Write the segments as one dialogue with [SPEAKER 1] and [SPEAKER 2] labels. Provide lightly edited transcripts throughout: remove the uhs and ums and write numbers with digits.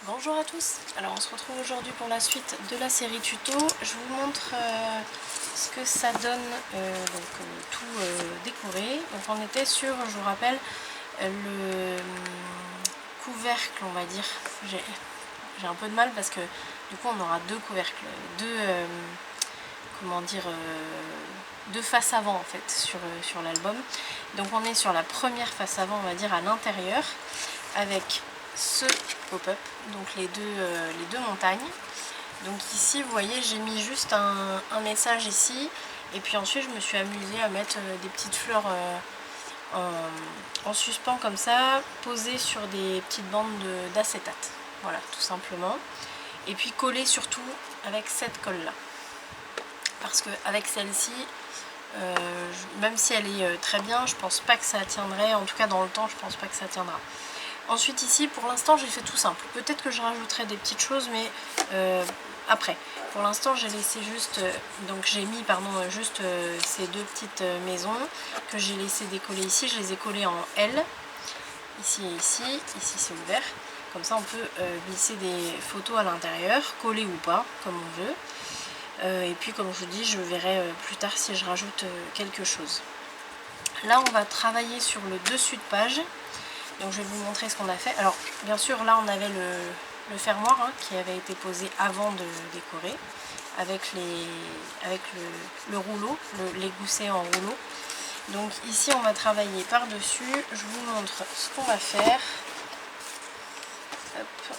[SPEAKER 1] Bonjour à tous, alors on se retrouve aujourd'hui pour la suite de la série tuto. Je vous montre ce que ça donne tout décoré. Donc on était sur, je vous rappelle, le couvercle, on va dire. J'ai un peu de mal parce que du coup on aura deux couvercles, deux faces avant en fait sur l'album. Donc on est sur la première face avant, on va dire, à l'intérieur, avec ce pop-up, donc les deux montagnes. Donc ici vous voyez, j'ai mis juste un message ici, et puis ensuite je me suis amusée à mettre des petites fleurs en suspens comme ça, posées sur des petites bandes d'acétate, voilà, tout simplement. Et puis coller surtout avec cette colle là, parce qu'avec celle-ci, même si elle est très bien, je pense pas que ça tiendrait, en tout cas dans le temps je pense pas que ça tiendra. Ensuite ici, pour l'instant j'ai fait tout simple, peut-être que je rajouterai des petites choses, mais après. Pour l'instant j'ai laissé juste, donc j'ai mis juste ces deux petites maisons que j'ai laissé décoller ici, je les ai collées en L, ici et ici, ici c'est ouvert, comme ça on peut glisser des photos à l'intérieur, coller ou pas, comme on veut. Et puis comme je vous dis, je verrai plus tard si je rajoute quelque chose. Là on va travailler sur le dessus de page, donc je vais vous montrer ce qu'on a fait. Alors bien sûr là on avait le fermoir qui avait été posé avant de décorer, avec le rouleau, les goussets en rouleau. Donc ici on va travailler par dessus, je vous montre ce qu'on va faire. Hop.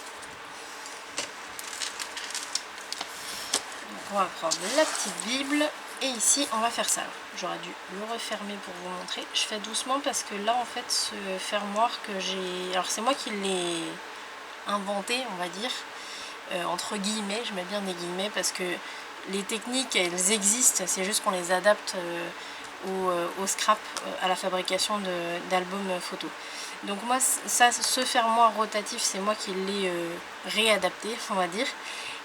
[SPEAKER 1] On va prendre la petite Bible et ici on va faire ça. J'aurais dû le refermer pour vous montrer. Je fais doucement parce que là en fait ce fermoir que j'ai... Alors c'est moi qui l'ai inventé, on va dire, entre guillemets, je mets bien des guillemets parce que les techniques elles existent, c'est juste qu'on les adapte au scrap, à la fabrication d'albums photos. Donc moi ce fermoir rotatif c'est moi qui l'ai réadapté, on va dire.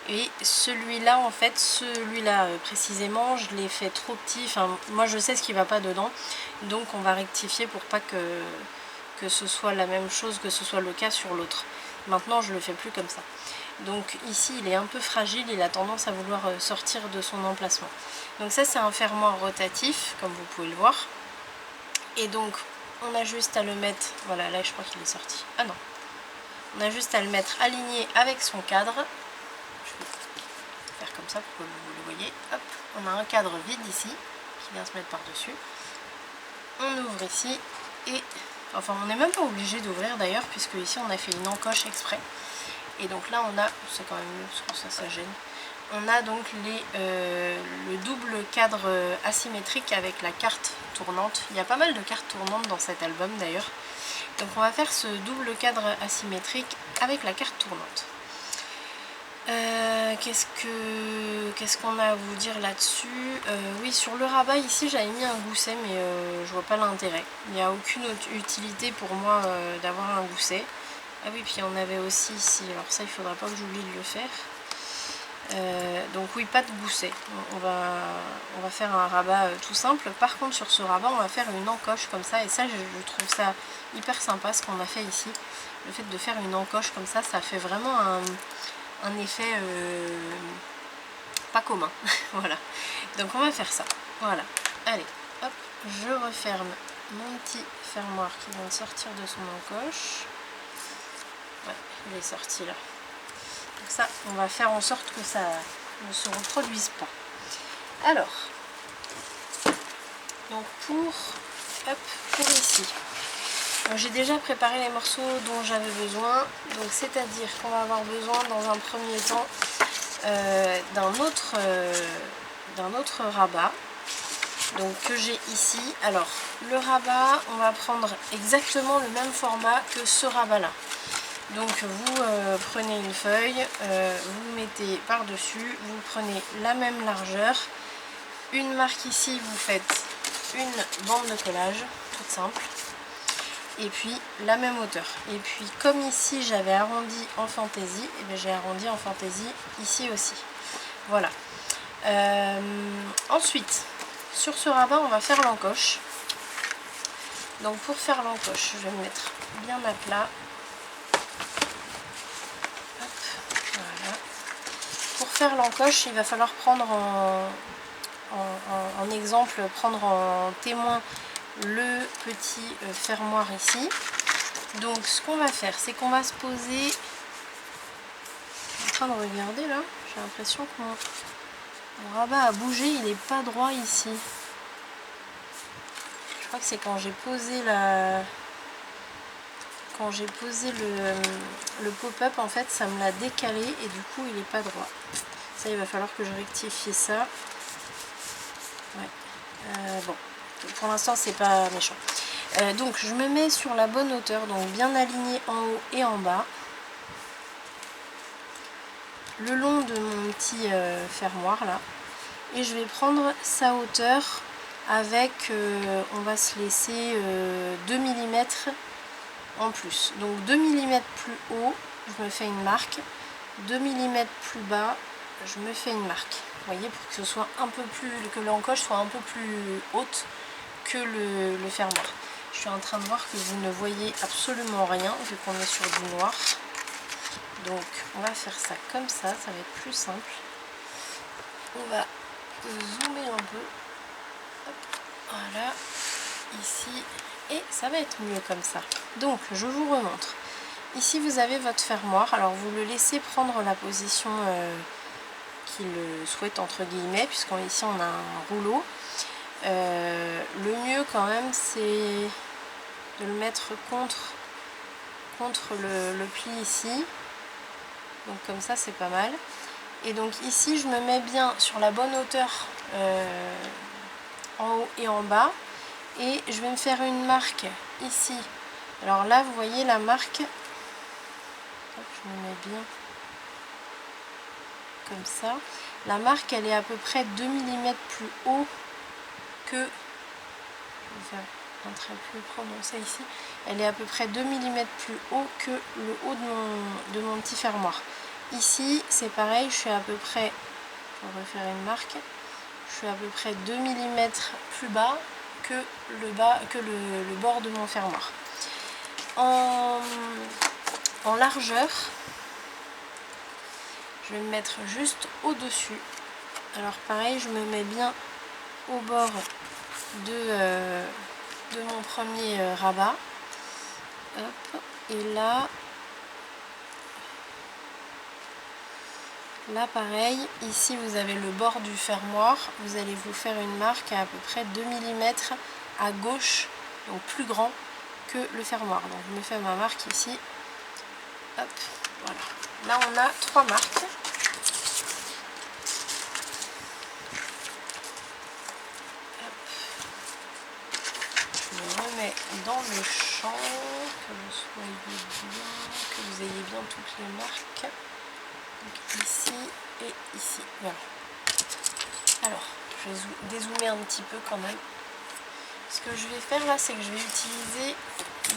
[SPEAKER 1] Et celui-là en fait, précisément, je l'ai fait trop petit, enfin moi je sais ce qui va pas dedans, donc on va rectifier pour pas que ce soit la même chose, que ce soit le cas sur l'autre. Maintenant je le fais plus comme ça. Donc ici il est un peu fragile, il a tendance à vouloir sortir de son emplacement. Donc ça c'est un fermoir rotatif, comme vous pouvez le voir. Et donc on a juste à le mettre, voilà là je crois qu'il est sorti, ah non. On a juste à le mettre aligné avec son cadre. Faire comme ça pour que vous le voyez. Hop, on a un cadre vide ici qui vient se mettre par dessus. On ouvre ici et enfin on n'est même pas obligé d'ouvrir d'ailleurs, puisque ici on a fait une encoche exprès. Et donc là on a, c'est quand même mieux parce que ça gêne, on a donc le double cadre asymétrique avec la carte tournante. Il y a pas mal de cartes tournantes dans cet album d'ailleurs. Donc on va faire ce double cadre asymétrique avec la carte tournante. Qu'est-ce qu'on a à vous dire là-dessus? Oui, sur le rabat ici j'avais mis un gousset, mais je vois pas l'intérêt. Il n'y a aucune utilité pour moi d'avoir un gousset. Ah oui, puis on avait aussi ici, alors ça il faudra pas que j'oublie de le faire. Donc oui, pas de gousset. On va faire un rabat tout simple. Par contre sur ce rabat on va faire une encoche comme ça, et ça je trouve ça hyper sympa ce qu'on a fait ici. Le fait de faire une encoche comme ça fait vraiment un effet pas commun. Voilà, donc on va faire ça. Voilà, allez, hop, je referme mon petit fermoir qui vient de sortir de son encoche. Ouais, il est sorti là. Donc ça, on va faire en sorte que ça ne se reproduise pas. Alors, donc pour ici, j'ai déjà préparé les morceaux dont j'avais besoin, donc c'est-à-dire qu'on va avoir besoin dans un premier temps d'un autre rabat, donc que j'ai ici. Alors le rabat, on va prendre exactement le même format que ce rabat là. Donc vous prenez une feuille, vous mettez par dessus, vous prenez la même largeur, une marque ici, vous faites une bande de collage toute simple, et puis la même hauteur. Et puis comme ici j'avais arrondi en fantaisie, et bien j'ai arrondi en fantaisie ici aussi. Voilà. Ensuite, sur ce rabat on va faire l'encoche. Donc pour faire l'encoche, je vais me mettre bien à plat. Hop. faire l'encoche, il va falloir prendre en exemple, prendre en témoin le petit fermoir ici. Donc ce qu'on va faire, c'est qu'on va se poser. Je suis en train de regarder là, j'ai l'impression que mon rabat a bougé, il n'est pas droit ici. Je crois que c'est quand j'ai posé le pop-up, en fait ça me l'a décalé et du coup il n'est pas droit. Ça, il va falloir que je rectifie ça. Ouais. Bon, pour l'instant c'est pas méchant. Donc je me mets sur la bonne hauteur, donc bien aligné en haut et en bas, le long de mon petit fermoir là, et je vais prendre sa hauteur avec, on va se laisser 2 mm en plus. Donc 2 mm plus haut, je me fais une marque, 2 mm plus bas, je me fais une marque. Vous voyez, pour que ce soit un peu plus, que l'encoche soit un peu plus haute que le fermoir. Je suis en train de voir que vous ne voyez absolument rien vu qu'on est sur du noir. Donc on va faire ça comme ça va être plus simple. On va zoomer un peu. Hop, voilà, ici, et ça va être mieux comme ça. Donc je vous remontre. Ici vous avez votre fermoir, alors vous le laissez prendre la position qu'il souhaite entre guillemets, puisqu'ici on a un rouleau. Le mieux quand même c'est de le mettre contre le pli ici, donc comme ça c'est pas mal. Et donc ici je me mets bien sur la bonne hauteur en haut et en bas, et je vais me faire une marque ici. Alors là vous voyez la marque, hop, je me mets bien comme ça. La marque elle est à peu près 2 mm plus haut que, je vais faire un trait plus prononcé ici, elle est à peu près 2 mm plus haut que le haut de mon petit fermoir. Ici c'est pareil, je suis à peu près, on va faire une marque, je suis à peu près 2 mm plus bas que le bord de mon fermoir. En largeur, je vais me mettre juste au dessus. Alors pareil, je me mets bien au bord de mon premier rabat. Hop, et là pareil, ici vous avez le bord du fermoir, vous allez vous faire une marque à peu près 2 mm à gauche, donc plus grand que le fermoir. Donc je me fais ma marque ici. Hop, voilà. Là on a 3 marques. Hop. Je me remets dans le champ, que vous soyez bien, que vous ayez bien toutes les marques. Donc ici et ici, voilà. Alors, je vais dézoomer un petit peu quand même. Ce que je vais faire là, c'est que je vais utiliser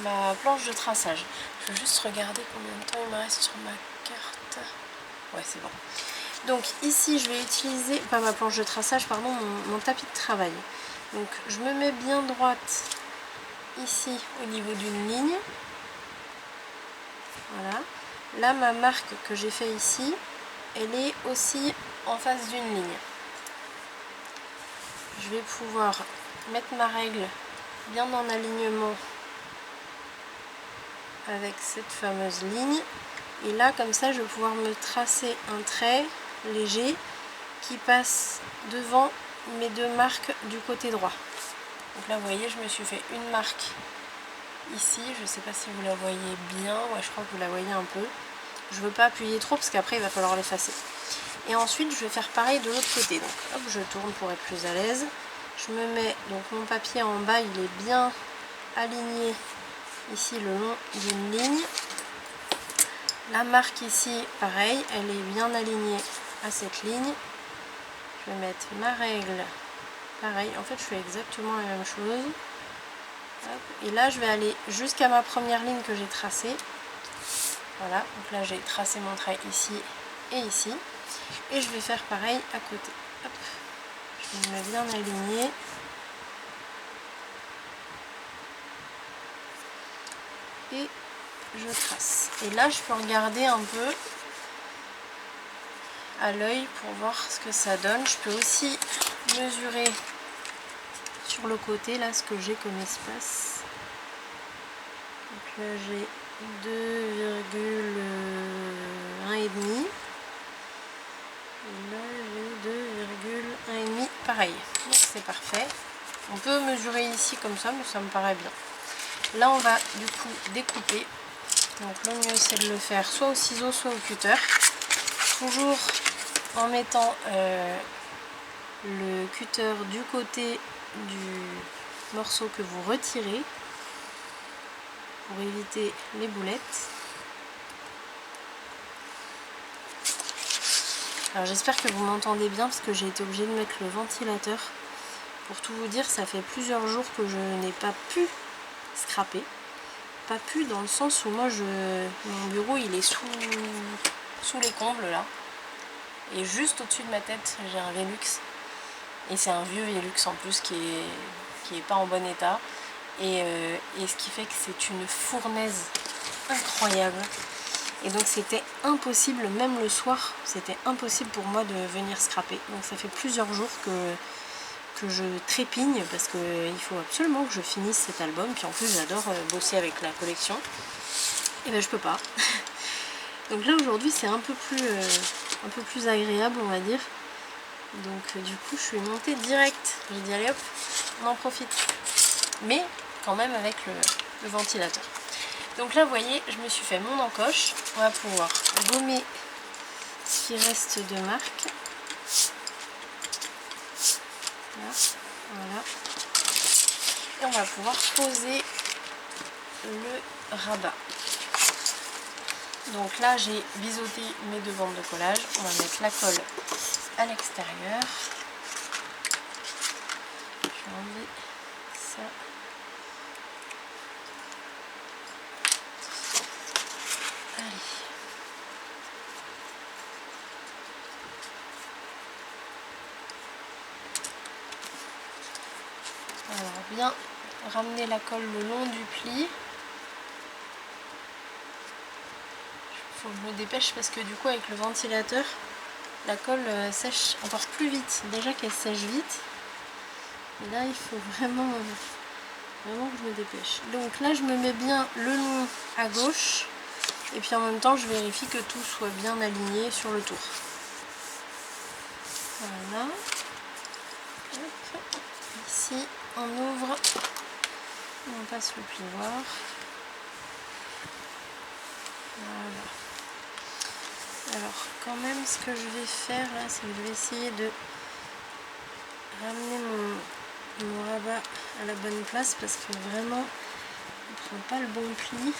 [SPEAKER 1] ma planche de traçage. Je vais juste regarder combien de temps il me reste sur ma carte. Ouais, c'est bon. Donc ici, je vais utiliser, pas ma planche de traçage, pardon, mon tapis de travail. Donc je me mets bien droite ici au niveau d'une ligne. Voilà. Là, ma marque que j'ai fait ici, elle est aussi en face d'une ligne. Je vais pouvoir mettre ma règle bien en alignement avec cette fameuse ligne. Et là, comme ça, je vais pouvoir me tracer un trait léger qui passe devant mes 2 marques du côté droit. Donc là, vous voyez, je me suis fait une marque ici. Je ne sais pas si vous la voyez bien. Ouais, je crois que vous la voyez un peu. Je ne veux pas appuyer trop parce qu'après, il va falloir l'effacer. Et ensuite, je vais faire pareil de l'autre côté. Donc, hop, je tourne pour être plus à l'aise. Je me mets, donc mon papier en bas, il est bien aligné ici le long d'une ligne. La marque ici, pareil, elle est bien alignée à cette ligne. Je vais mettre ma règle, pareil, en fait je fais exactement la même chose. Hop. Et là je vais aller jusqu'à ma première ligne que j'ai tracée. Voilà, donc là j'ai tracé mon trait ici et ici. Et je vais faire pareil à côté. Hop. Je me mets bien aligné. Et je trace. Et là je peux regarder un peu. à l'œil pour voir ce que ça donne. Je peux aussi mesurer sur le côté là ce que j'ai comme espace. Donc là j'ai 2,1 et demi. Et là j'ai 2,1,5, pareil. Donc c'est parfait. On peut mesurer ici comme ça, mais ça me paraît bien. Là on va du coup découper. Donc le mieux c'est de le faire soit au ciseau soit au cutter. Toujours en mettant le cutter du côté du morceau que vous retirez pour éviter les boulettes. Alors j'espère que vous m'entendez bien parce que j'ai été obligée de mettre le ventilateur. Pour tout vous dire, ça fait plusieurs jours que je n'ai pas pu scraper. Pas pu dans le sens où moi mon bureau il est sous les combles là. Et juste au-dessus de ma tête j'ai un Velux. Et c'est un vieux Velux en plus qui est pas en bon état. Et ce qui fait que c'est une fournaise incroyable. Et donc c'était impossible, même le soir, c'était impossible pour moi de venir scraper. Donc ça fait plusieurs jours que je trépigne parce qu'il faut absolument que je finisse cet album. Puis en plus j'adore bosser avec la collection. Et ben je peux pas. Donc là aujourd'hui c'est un peu plus agréable on va dire. Donc du coup je suis montée direct. J'ai dit allez hop, on en profite. Mais quand même avec le ventilateur. Donc là vous voyez je me suis fait mon encoche. On va pouvoir gommer ce qui reste de marque. Là, voilà. Et on va pouvoir poser le rabat. Donc là j'ai biseauté mes deux bandes de collage. On va mettre la colle à l'extérieur. Je vais enlever ça. Allez. Alors bien ramener la colle le long du pli. Faut que je me dépêche parce que du coup avec le ventilateur la colle sèche encore plus vite. Déjà qu'elle sèche vite. Et là il faut vraiment que je me dépêche. Donc là je me mets bien le long à gauche. Et puis en même temps je vérifie que tout soit bien aligné sur le tour. Voilà. Hop. Ici on ouvre. On passe le plioir. Voilà. Alors quand même ce que je vais faire là c'est que je vais essayer de ramener mon rabat à la bonne place parce que vraiment il ne prend pas le bon pli.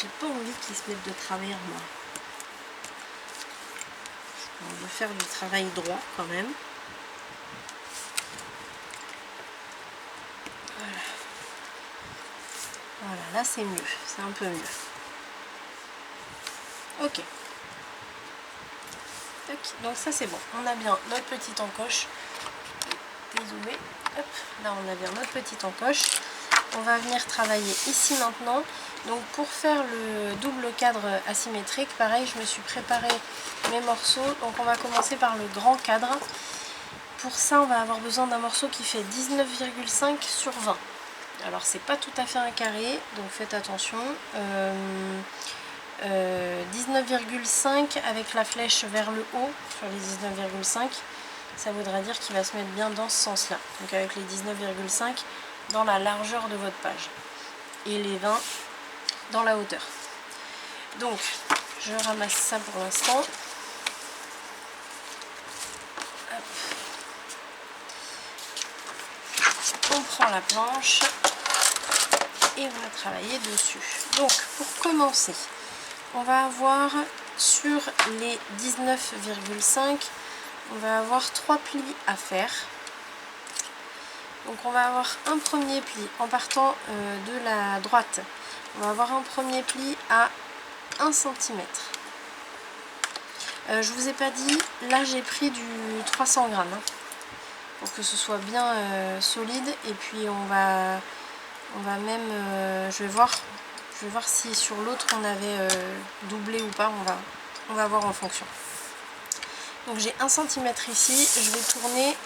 [SPEAKER 1] J'ai pas envie qu'il se mette de travers moi. On veut faire du travail droit quand même. Voilà. Voilà, là c'est mieux, c'est un peu mieux. Ok. Donc ça c'est bon. On a bien notre petite encoche. Dézoomer. Hop, là on a bien notre petite encoche. On va venir travailler ici maintenant. Donc pour faire le double cadre asymétrique, pareil, je me suis préparé mes morceaux. Donc on va commencer par le grand cadre. Pour ça, on va avoir besoin d'un morceau qui fait 19,5 sur 20. Alors c'est pas tout à fait un carré, donc faites attention. 19,5 avec la flèche vers le haut sur les 19,5, ça voudra dire qu'il va se mettre bien dans ce sens-là. Donc avec les 19,5 dans la largeur de votre page et les 20 dans la hauteur. Donc je ramasse ça pour l'instant. On prend la planche et on va travailler dessus. Donc pour commencer, on va avoir sur les 19,5, on va avoir 3 plis à faire. Donc on va avoir un premier pli en partant de la droite. On va avoir un premier pli à 1 cm. Je vous ai pas dit, là j'ai pris du 300 grammes hein, pour que ce soit bien solide. Et puis on va même, je vais voir Je vais voir si sur l'autre on avait doublé ou pas, on va voir en fonction. Donc j'ai 1 cm ici, je vais tourner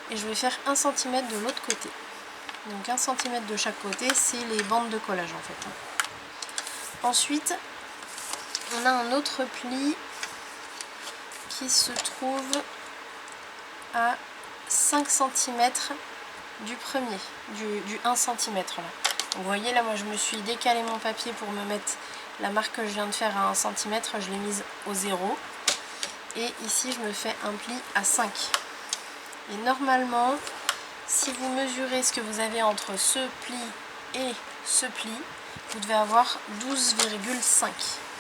[SPEAKER 1] et je vais faire 1 cm de l'autre côté. Donc 1 cm de chaque côté, c'est les bandes de collage en fait. Ensuite, on a un autre pli qui se trouve à 5 cm du premier, du 1 cm là. Donc, vous voyez là, moi je me suis décalé mon papier pour me mettre la marque que je viens de faire à 1 cm, je l'ai mise au 0. Et ici je me fais un pli à 5. Et normalement, si vous mesurez ce que vous avez entre ce pli et ce pli, vous devez avoir 12,5.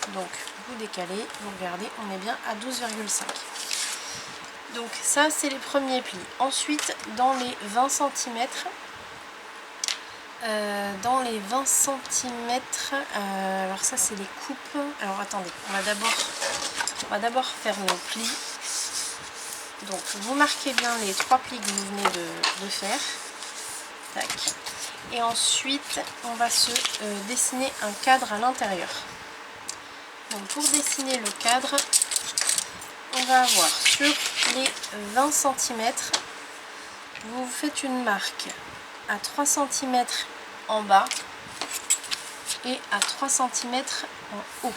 [SPEAKER 1] Donc vous décalez, vous regardez, on est bien à 12,5. Donc ça c'est les premiers plis. Ensuite dans les 20 cm, alors ça c'est les coupes. Alors attendez, on va d'abord faire nos plis. Donc vous marquez bien les 3 plis que vous venez de faire. Tac. Et ensuite on va se dessiner un cadre à l'intérieur. Donc pour dessiner le cadre, on va avoir sur les 20 cm, vous faites une marque à 3 cm en bas et à 3 cm en haut.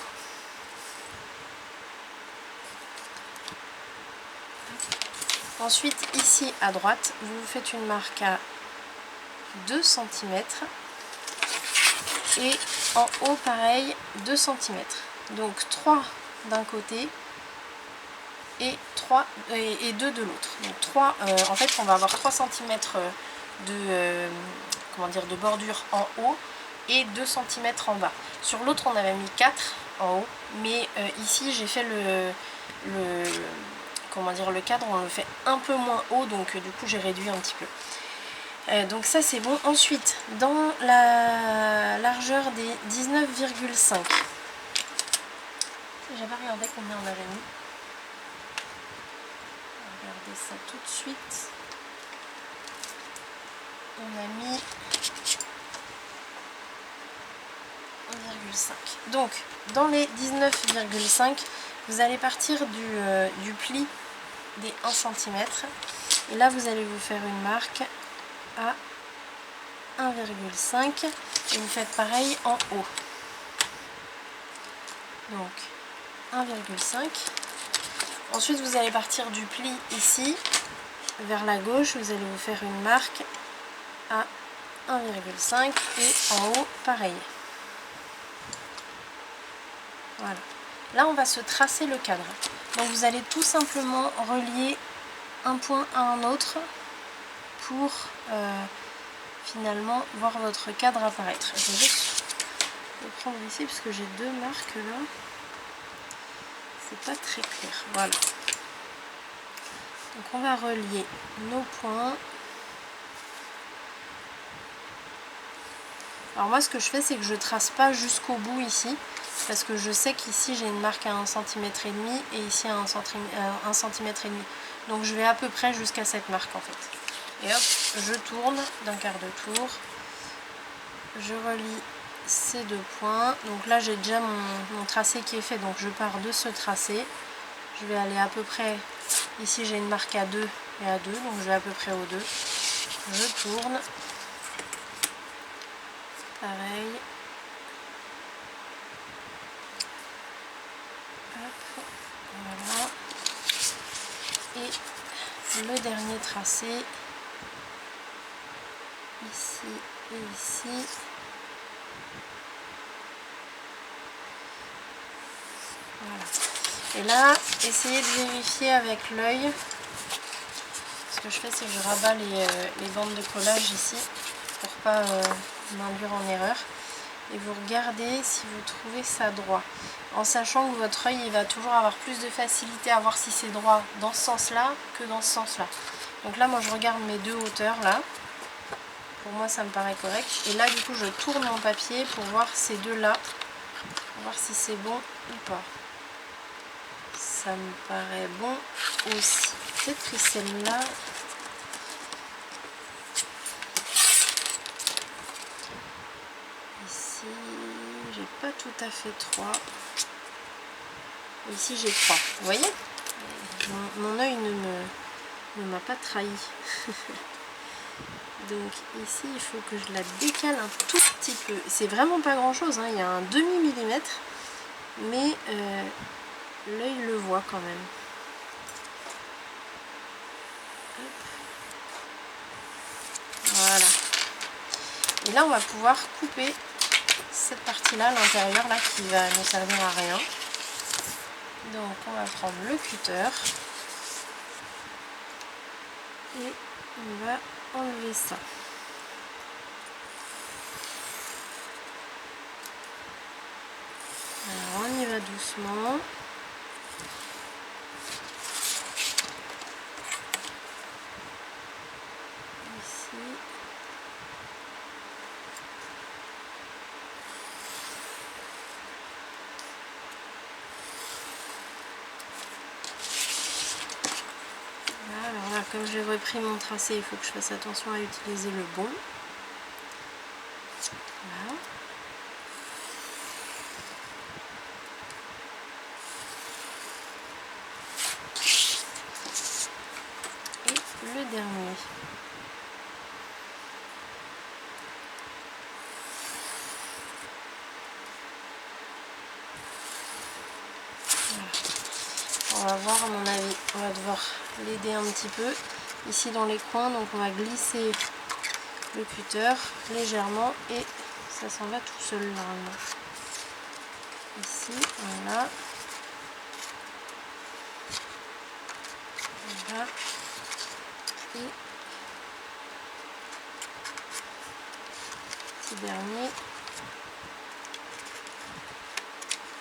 [SPEAKER 1] Ensuite, ici à droite, vous faites une marque à 2 cm et en haut, pareil, 2 cm. Donc 3 d'un côté et 2 de l'autre. Donc 3, en fait, on va avoir 3 cm de bordure en haut et 2 cm en bas. Sur l'autre, on avait mis 4 en haut, mais ici, j'ai fait le cadre, on le fait un peu moins haut, donc du coup j'ai réduit un petit peu. Donc ça c'est bon. Ensuite, dans la largeur des 19,5, j'avais regardé combien on avait mis. Regardez ça tout de suite. On a mis 1,5. Donc dans les 19,5, vous allez partir du pli des 1 cm et là vous allez vous faire une marque à 1,5 et vous faites pareil en haut. Donc 1,5. Ensuite vous allez partir du pli ici vers la gauche, vous allez vous faire une marque à 1,5 et en haut pareil. Voilà. Là on va se tracer le cadre. Donc vous allez tout simplement relier un point à un autre pour finalement voir votre cadre apparaître. Je vais juste le prendre ici parce que j'ai 2 marques là. C'est pas très clair. Voilà. Donc on va relier nos points. Alors moi ce que je fais c'est que je trace pas jusqu'au bout ici. Parce que je sais qu'ici j'ai une marque à 1,5 cm et ici à 1,5 cm. Donc je vais à peu près jusqu'à cette marque en fait. Et hop, je tourne d'un quart de tour. Je relie ces 2 points. Donc là j'ai déjà mon tracé qui est fait. Donc je pars de ce tracé. Je vais aller à peu près. Ici j'ai une marque à 2 et à 2. Donc je vais à peu près aux 2. Je tourne. Pareil. Voilà. Et le dernier tracé ici et ici. Voilà. Et là, essayez de vérifier avec l'œil. Ce que je fais, c'est que je rabats les bandes de collage ici pour pas m'induire en erreur. Et vous regardez si vous trouvez ça droit. En sachant que votre œil il va toujours avoir plus de facilité à voir si c'est droit dans ce sens-là que dans ce sens-là. Donc là, moi, je regarde mes 2 hauteurs là. Pour moi, ça me paraît correct. Et là, du coup, je tourne mon papier pour voir ces 2-là. Pour voir si c'est bon ou pas. Ça me paraît bon aussi. Peut-être que celle-là... Ici, j'ai pas tout à fait 3. Ici j'ai 3. Vous voyez, mon œil ne m'a pas trahi. Donc ici il faut que je la décale un tout petit peu. C'est vraiment pas grand chose, hein. Il y a un demi-millimètre, mais l'œil le voit quand même. Voilà. Et là on va pouvoir couper cette partie là, l'intérieur là, qui va ne servir à rien. Donc on va prendre le cutter et on va enlever ça. Alors on y va doucement. Ici. Voilà, alors là, comme j'ai repris mon tracé, il faut que je fasse attention à utiliser le bon. Voilà. Et le dernier. On va voir, à mon avis, on va devoir l'aider un petit peu ici dans les coins, donc on va glisser le cutter légèrement et ça s'en va tout seul normalement. Ici, voilà. Voilà. Et petit dernier.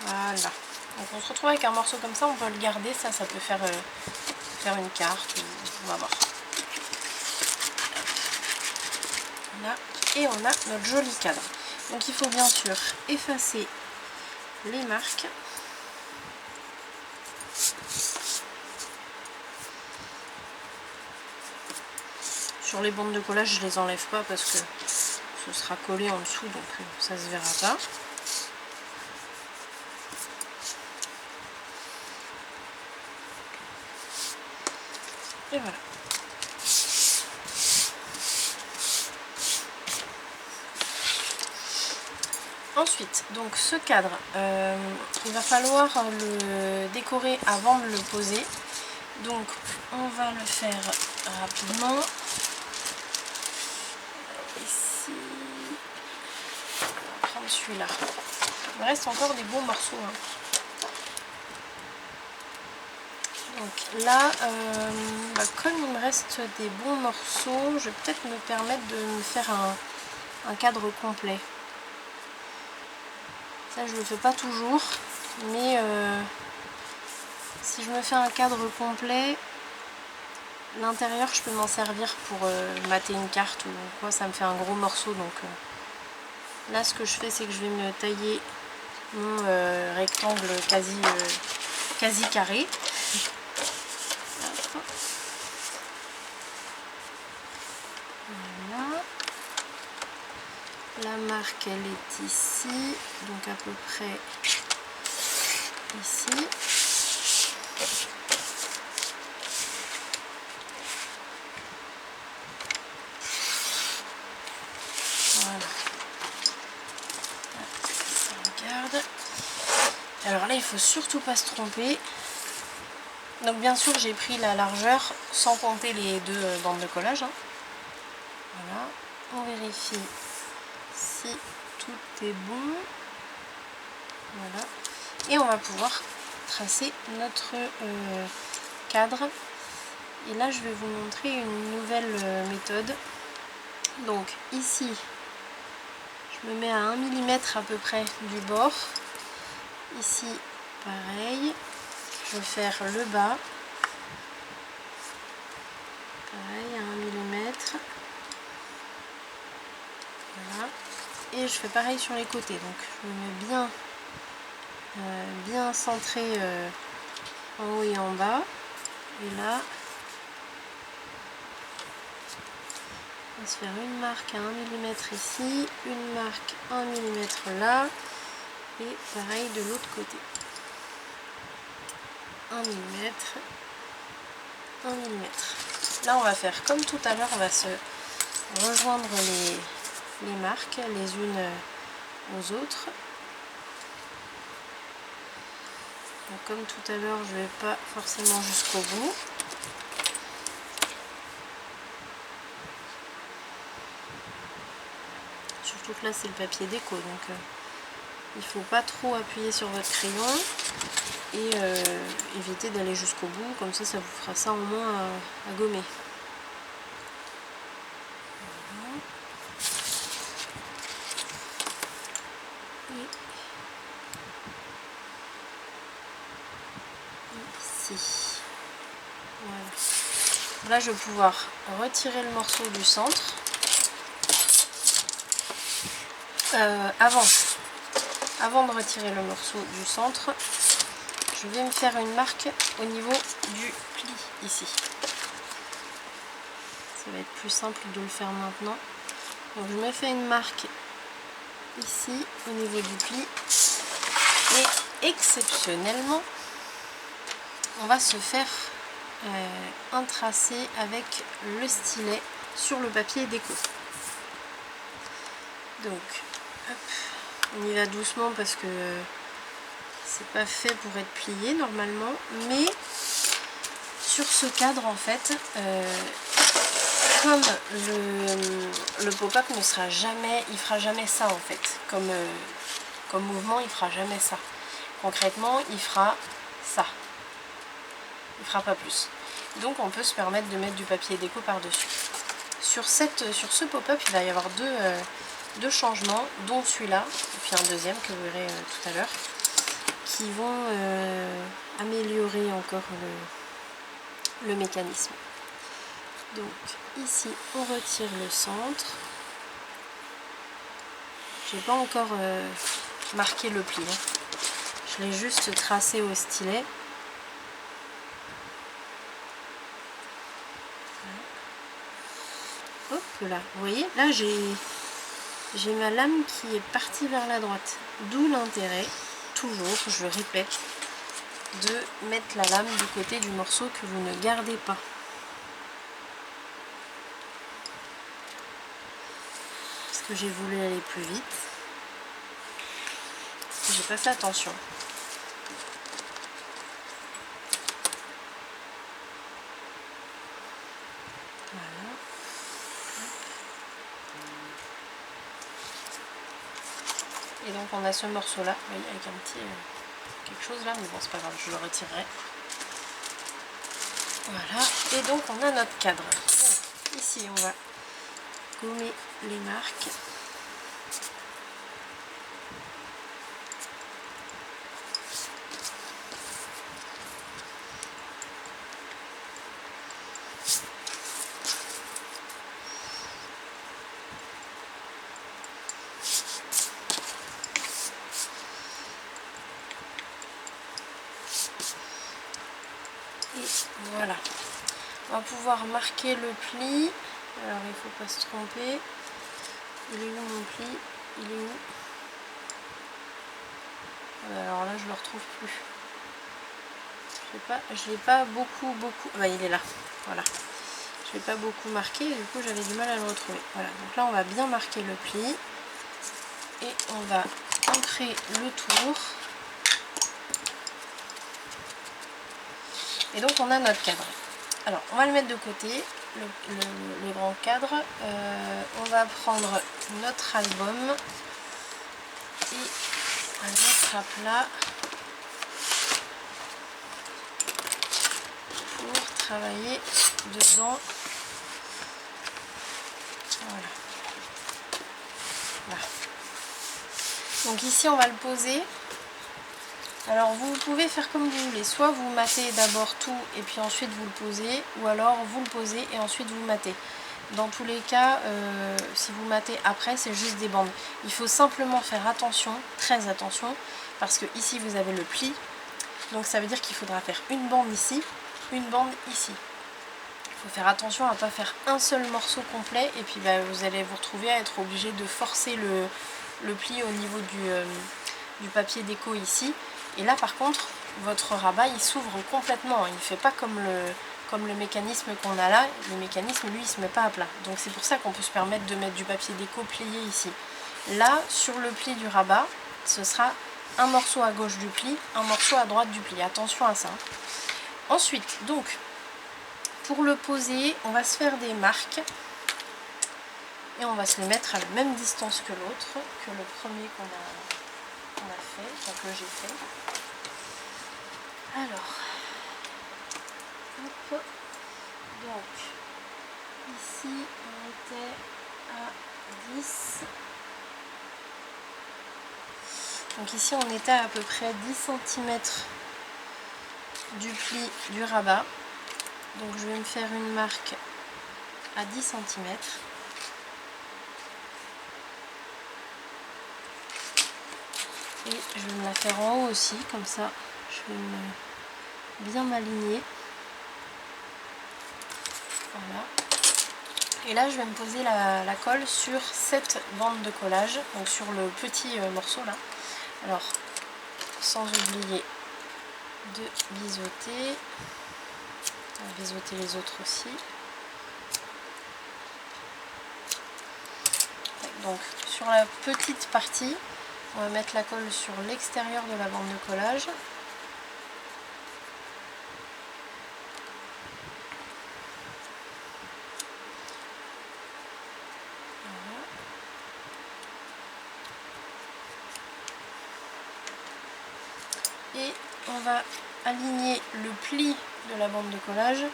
[SPEAKER 1] Voilà. Donc on se retrouve avec un morceau comme ça, on peut le garder, ça peut faire une carte, on va voir. Là, et on a notre joli cadre. Donc il faut bien sûr effacer les marques. Sur les bandes de collage, je les enlève pas parce que ce sera collé en dessous, donc ça se verra pas. Et voilà. Ensuite, donc ce cadre, il va falloir le décorer avant de le poser. Donc on va le faire rapidement. Ici, on va prendre celui-là. Il me reste encore des bons morceaux, hein. Donc là, comme il me reste des bons morceaux, je vais peut-être me permettre de me faire un cadre complet. Ça je le fais pas toujours, mais si je me fais un cadre complet, l'intérieur je peux m'en servir pour mater une carte ou quoi, ça me fait un gros morceau. Donc là ce que je fais, c'est que je vais me tailler mon rectangle quasi carré. Voilà. La marque elle est ici, donc à peu près ici. Voilà. Ça regarde. Alors là il faut surtout pas se tromper. Donc bien sûr j'ai pris la largeur sans compter les deux bandes de collage, hein. Voilà, on vérifie si tout est bon. Voilà. Et on va pouvoir tracer notre cadre. Et là je vais vous montrer une nouvelle méthode. Donc ici je me mets à 1 mm à peu près du bord. Ici pareil. Je vais faire le bas. Pareil, à 1 mm. Voilà. Et je fais pareil sur les côtés. Donc je me mets bien centré en haut et en bas. Et là, on va se faire une marque à 1 mm ici, une marque 1 mm là. Et pareil de l'autre côté. 1 mm, 1 mm. Là on va faire comme tout à l'heure, on va se rejoindre les marques les unes aux autres. Donc, comme tout à l'heure, je ne vais pas forcément jusqu'au bout. Surtout que là c'est le papier déco, donc il ne faut pas trop appuyer sur votre crayon et éviter d'aller jusqu'au bout, comme ça vous fera ça en moins à gommer. Et ici. Voilà. Là je vais pouvoir retirer le morceau du centre. Avant de retirer le morceau du centre, je vais me faire une marque au niveau du pli ici. Ça va être plus simple de le faire maintenant. Donc je me fais une marque ici au niveau du pli et exceptionnellement on va se faire un tracé avec le stylet sur le papier déco. Donc hop, on y va doucement parce que c'est pas fait pour être plié normalement, mais sur ce cadre en fait, comme le pop-up ne sera jamais, il fera jamais ça en fait, comme mouvement il fera jamais ça. Concrètement il fera ça, il fera pas plus. Donc on peut se permettre de mettre du papier déco par dessus. Sur ce pop-up il va y avoir deux changements, dont celui-là et puis un deuxième que vous verrez tout à l'heure, qui vont améliorer encore le mécanisme. Donc ici on retire le centre. J'ai pas encore marqué le pli, hein. Je l'ai juste tracé au stylet. Hop là, vous voyez, là j'ai ma lame qui est partie vers la droite. D'où l'intérêt, toujours, je répète, de mettre la lame du côté du morceau que vous ne gardez pas. Parce que j'ai voulu aller plus vite. J'ai pas fait attention. Voilà. Et donc on a ce morceau là, oui, avec un petit quelque chose là, mais bon c'est pas grave, je le retirerai. Voilà, et donc on a notre cadre. Donc, ici on va gommer les marques. Et voilà, on va pouvoir marquer le pli. Alors il ne faut pas se tromper. Il est où mon pli? Il est où? Alors là je le retrouve plus. Je l'ai pas beaucoup. Bah, il est là. Voilà. Je l'ai pas beaucoup marqué et du coup j'avais du mal à le retrouver. Voilà. Donc là on va bien marquer le pli et on va ancrer le tour. Et donc on a notre cadre. Alors on va le mettre de côté, le grand cadre. On va prendre notre album et on va le mettre à plat pour travailler dedans. Voilà. Là. Donc ici on va le poser. Alors vous pouvez faire comme vous voulez, soit vous matez d'abord tout et puis ensuite vous le posez, ou alors vous le posez et ensuite vous matez. Dans tous les cas, si vous matez après, c'est juste des bandes. Il faut simplement faire attention, très attention, parce que ici vous avez le pli, donc ça veut dire qu'il faudra faire une bande ici, une bande ici. Il faut faire attention à ne pas faire un seul morceau complet et puis vous allez vous retrouver à être obligé de forcer le pli au niveau du papier déco ici. Et là par contre, votre rabat il s'ouvre complètement, il ne fait pas comme le mécanisme qu'on a là. Le mécanisme lui il se met pas à plat. Donc c'est pour ça qu'on peut se permettre de mettre du papier déco plié ici. Là sur le pli du rabat, ce sera un morceau à gauche du pli, un morceau à droite du pli. Attention à ça. Ensuite, donc, pour le poser, on va se faire des marques. Et on va se les mettre à la même distance que l'autre, que le premier qu'on a fait, enfin que j'ai fait. Alors, hop, donc, ici on était à 10. Donc ici on était à peu près 10 cm du pli du rabat. Donc je vais me faire une marque à 10 cm. Et je vais me la faire en haut aussi, comme ça je vais bien m'aligner. Voilà. Et là je vais me poser la colle sur cette bande de collage, donc sur le petit morceau là. Alors, sans oublier de biseauter. On va biseauter les autres aussi. Donc sur la petite partie, on va mettre la colle sur l'extérieur de la bande de collage. Voilà. Et on va aligner le pli de la bande de collage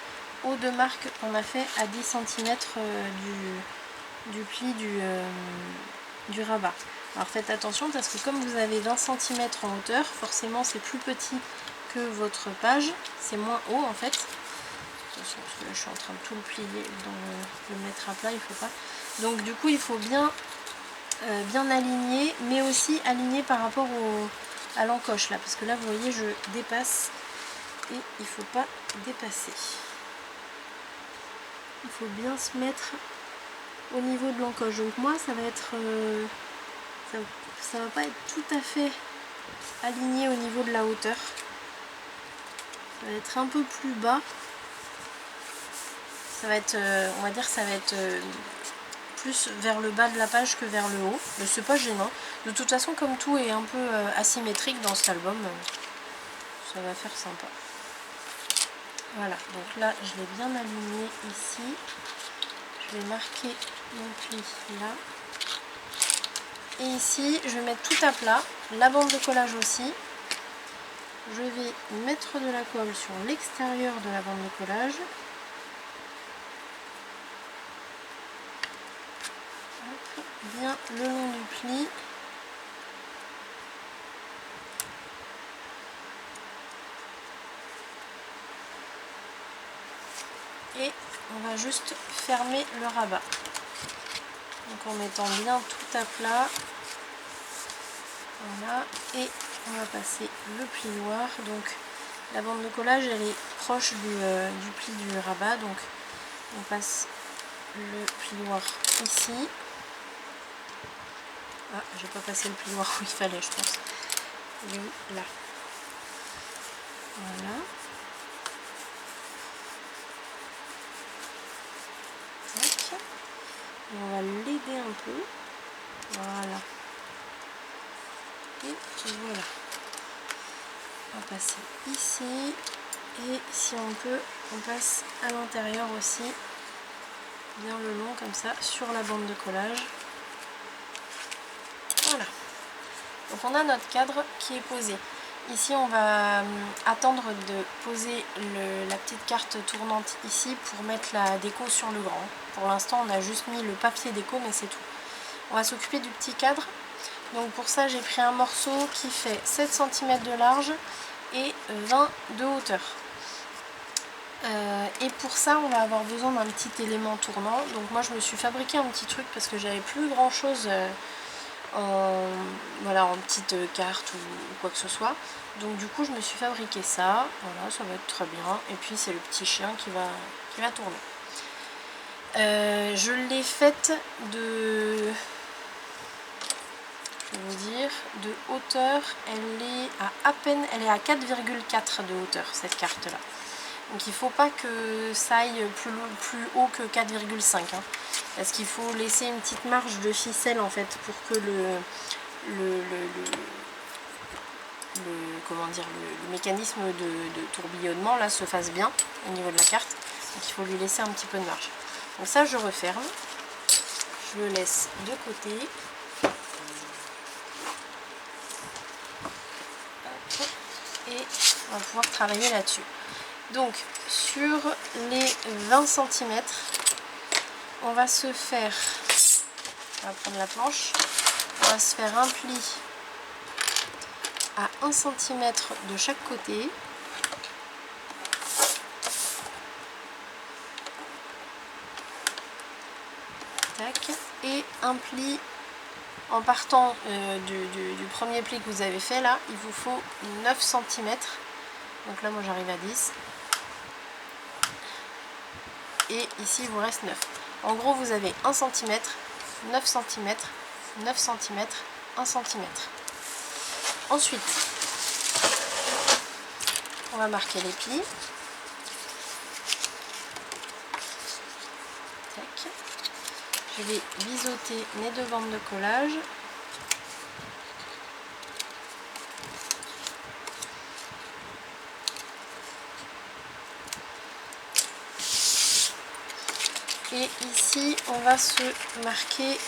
[SPEAKER 1] aux deux marques qu'on a fait à 10 cm du pli du rabat. Alors faites attention parce que comme vous avez 20 cm en hauteur, forcément c'est plus petit que votre page, c'est moins haut en fait. Attention parce que là je suis en train de tout le plier, de le mettre à plat, il faut pas. Donc du coup il faut bien aligner, mais aussi aligner par rapport à l'encoche là, parce que là vous voyez je dépasse et il ne faut pas dépasser. Il faut bien se mettre au niveau de l'encoche. Donc moi ça va être ça va pas être tout à fait aligné au niveau de la hauteur. Ça va être un peu plus bas. Ça va être, on va dire, ça va être plus vers le bas de la page que vers le haut. Mais c'est pas gênant. De toute façon, comme tout est un peu asymétrique dans cet album, ça va faire sympa. Voilà, donc là je l'ai bien aligné ici. Je vais marquer mon pli là. Et ici, je vais mettre tout à plat, la bande de collage aussi. Je vais mettre de la colle sur l'extérieur de la bande de collage. Hop, bien le long du pli. Et on va juste fermer le rabat. Donc en mettant bien tout à plat. Voilà, et on va passer le plioir. Donc la bande de collage elle est proche du pli du rabat, donc on passe le plioir ici. Ah, j'ai pas passé le plioir où il fallait, je pense. Il est où? Là. Voilà. Tac. Et on va l'aider un peu. Voilà. Et voilà. On va passer ici. Et si on peut, on passe à l'intérieur aussi. Bien le long comme ça, sur la bande de collage. Voilà. Donc on a notre cadre qui est posé. Ici on va attendre de poser la petite carte tournante ici pour mettre la déco sur le grand. Pour l'instant on a juste mis le papier déco mais c'est tout. On va s'occuper du petit cadre. Donc pour ça j'ai pris un morceau qui fait 7 cm de large et 20 de hauteur. Et pour ça on va avoir besoin d'un petit élément tournant. Donc moi je me suis fabriqué un petit truc parce que j'avais plus grand chose en petite carte ou quoi que ce soit. Donc du coup je me suis fabriqué ça. Voilà, ça va être très bien. Et puis c'est le petit chien qui va tourner. Je l'ai faite de... Je vais vous dire, de hauteur, elle est à peine, elle est à 4,4 de hauteur, cette carte-là. Donc il ne faut pas que ça aille plus haut que 4,5, hein, parce qu'il faut laisser une petite marge de ficelle en fait pour que comment dire, le mécanisme de tourbillonnement là se fasse bien au niveau de la carte. Donc il faut lui laisser un petit peu de marge. Donc ça je referme, je le laisse de côté. Hop. Et on va pouvoir travailler là-dessus. Donc sur les 20 cm, on va se faire, on va prendre la planche, on va se faire un pli à 1 cm de chaque côté. Tac. Et un pli en partant du premier pli que vous avez fait là, il vous faut 9 cm. Donc là moi j'arrive à 10. Et ici il vous reste 9. En gros vous avez 1 cm, 9 cm, 9 cm, 1 cm. Ensuite, on va marquer les plis. Tac. Je vais biseauter mes deux bandes de collage. Et ici, on va se marquer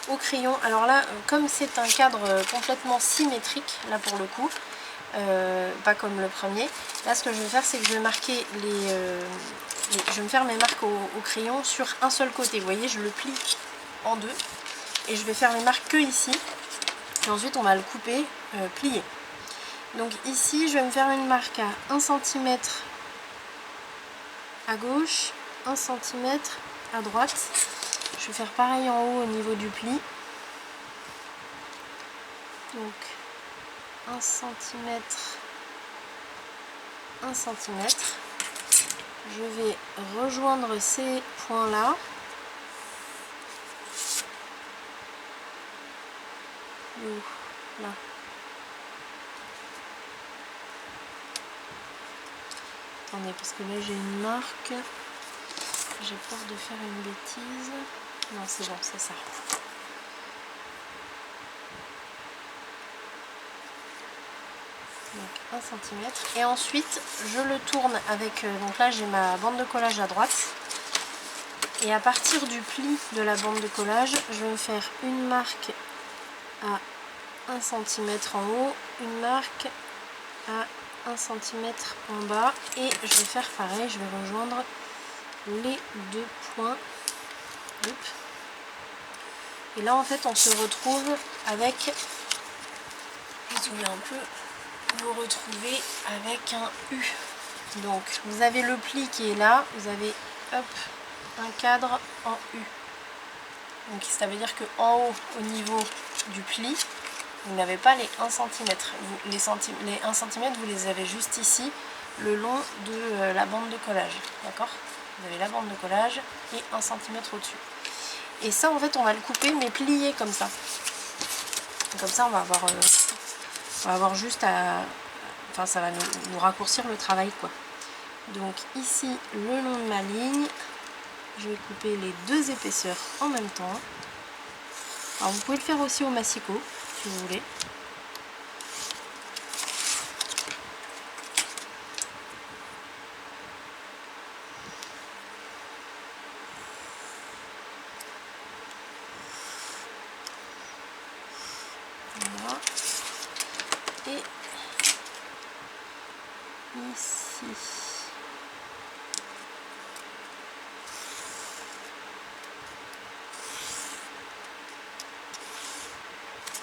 [SPEAKER 1] au crayon. Alors là, comme c'est un cadre complètement symétrique, là pour le coup, pas comme le premier, là ce que je vais faire, c'est que je vais marquer je vais me faire mes marques au crayon sur un seul côté. Vous voyez, je le plie en deux et je vais faire les marques que ici. Et ensuite, on va le couper, plier. Donc ici, je vais me faire une marque à 1 cm à gauche, 1 cm à droite. Je vais faire pareil en haut au niveau du pli. Donc 1 cm, 1 cm. Je vais rejoindre ces points là. Là. Attendez, parce que là j'ai une marque. J'ai peur de faire une bêtise. Non, c'est bon, c'est ça. Donc 1 cm. Et ensuite, je le tourne avec... donc là, j'ai ma bande de collage à droite. Et à partir du pli de la bande de collage, je vais me faire une marque à 1 cm en haut, une marque à 1 cm en bas. Et je vais faire pareil, je vais rejoindre les deux points. Hop. Et là, en fait, on se retrouve avec... Je zoome un peu. Vous retrouvez avec un U. Donc vous avez le pli qui est là, vous avez hop, un cadre en U. Donc ça veut dire que en haut, au niveau du pli, vous n'avez pas les 1 cm. Les 1 cm, vous les avez juste ici, le long de la bande de collage. D'accord? Vous avez la bande de collage et 1 cm au-dessus. Et ça, en fait, on va le couper, mais plié comme ça. Comme ça, on va avoir juste à... Enfin, ça va nous raccourcir le travail, quoi. Donc ici, le long de ma ligne, je vais couper les deux épaisseurs en même temps. Alors, vous pouvez le faire aussi au massicot, si vous voulez. Voilà. Et ici.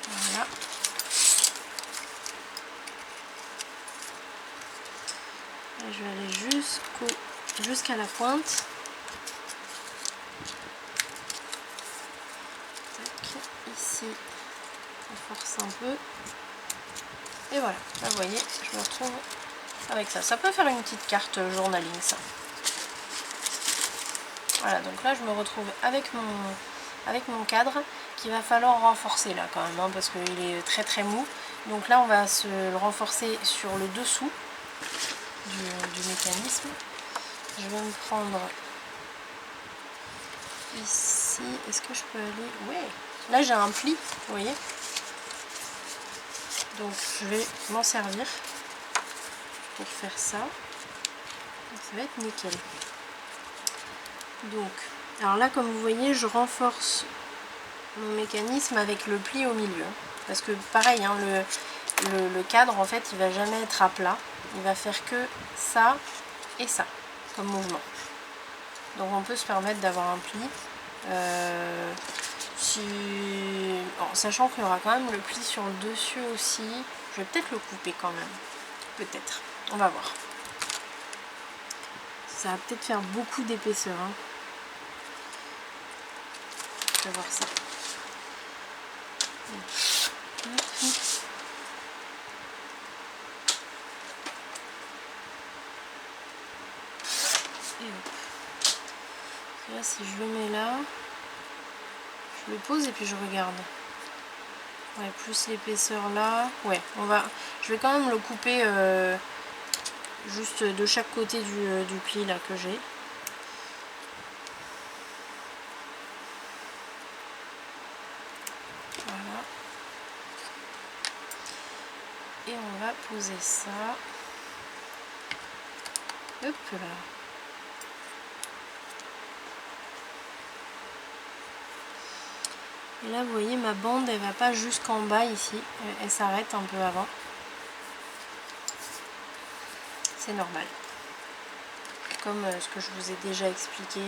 [SPEAKER 1] Voilà. Et je vais aller jusqu'à la pointe. Tac. Ici, on force un peu. Et voilà, là vous voyez, je me retrouve avec ça. Ça peut faire une petite carte journaling, ça. Voilà, donc là je me retrouve avec mon cadre qu'il va falloir renforcer là quand même, hein, parce qu'il est très très mou. Donc là on va se le renforcer sur le dessous du mécanisme. Je vais me prendre ici, est-ce que je peux aller... Ouais, là j'ai un pli, vous voyez. Donc je vais m'en servir pour faire ça. Ça va être nickel. Donc, alors là comme vous voyez, je renforce mon mécanisme avec le pli au milieu. Parce que pareil, hein, le cadre en fait il va jamais être à plat. Il va faire que ça et ça comme mouvement. Donc on peut se permettre d'avoir un pli. Bon, sachant qu'il y aura quand même le pli sur le dessus aussi. Je vais peut-être le couper quand même. Peut-être. On va voir. Ça va peut-être faire beaucoup d'épaisseur. Hein. Je vais voir ça. Et hop. Là, si je le mets là, je le pose et puis je regarde. Ouais, plus l'épaisseur là. Ouais, je vais quand même le couper juste de chaque côté du pli là que j'ai. Voilà. Et on va poser ça. Hop là. Et là, vous voyez, ma bande, elle va pas jusqu'en bas ici. Elle s'arrête un peu avant. C'est normal. Comme ce que je vous ai déjà expliqué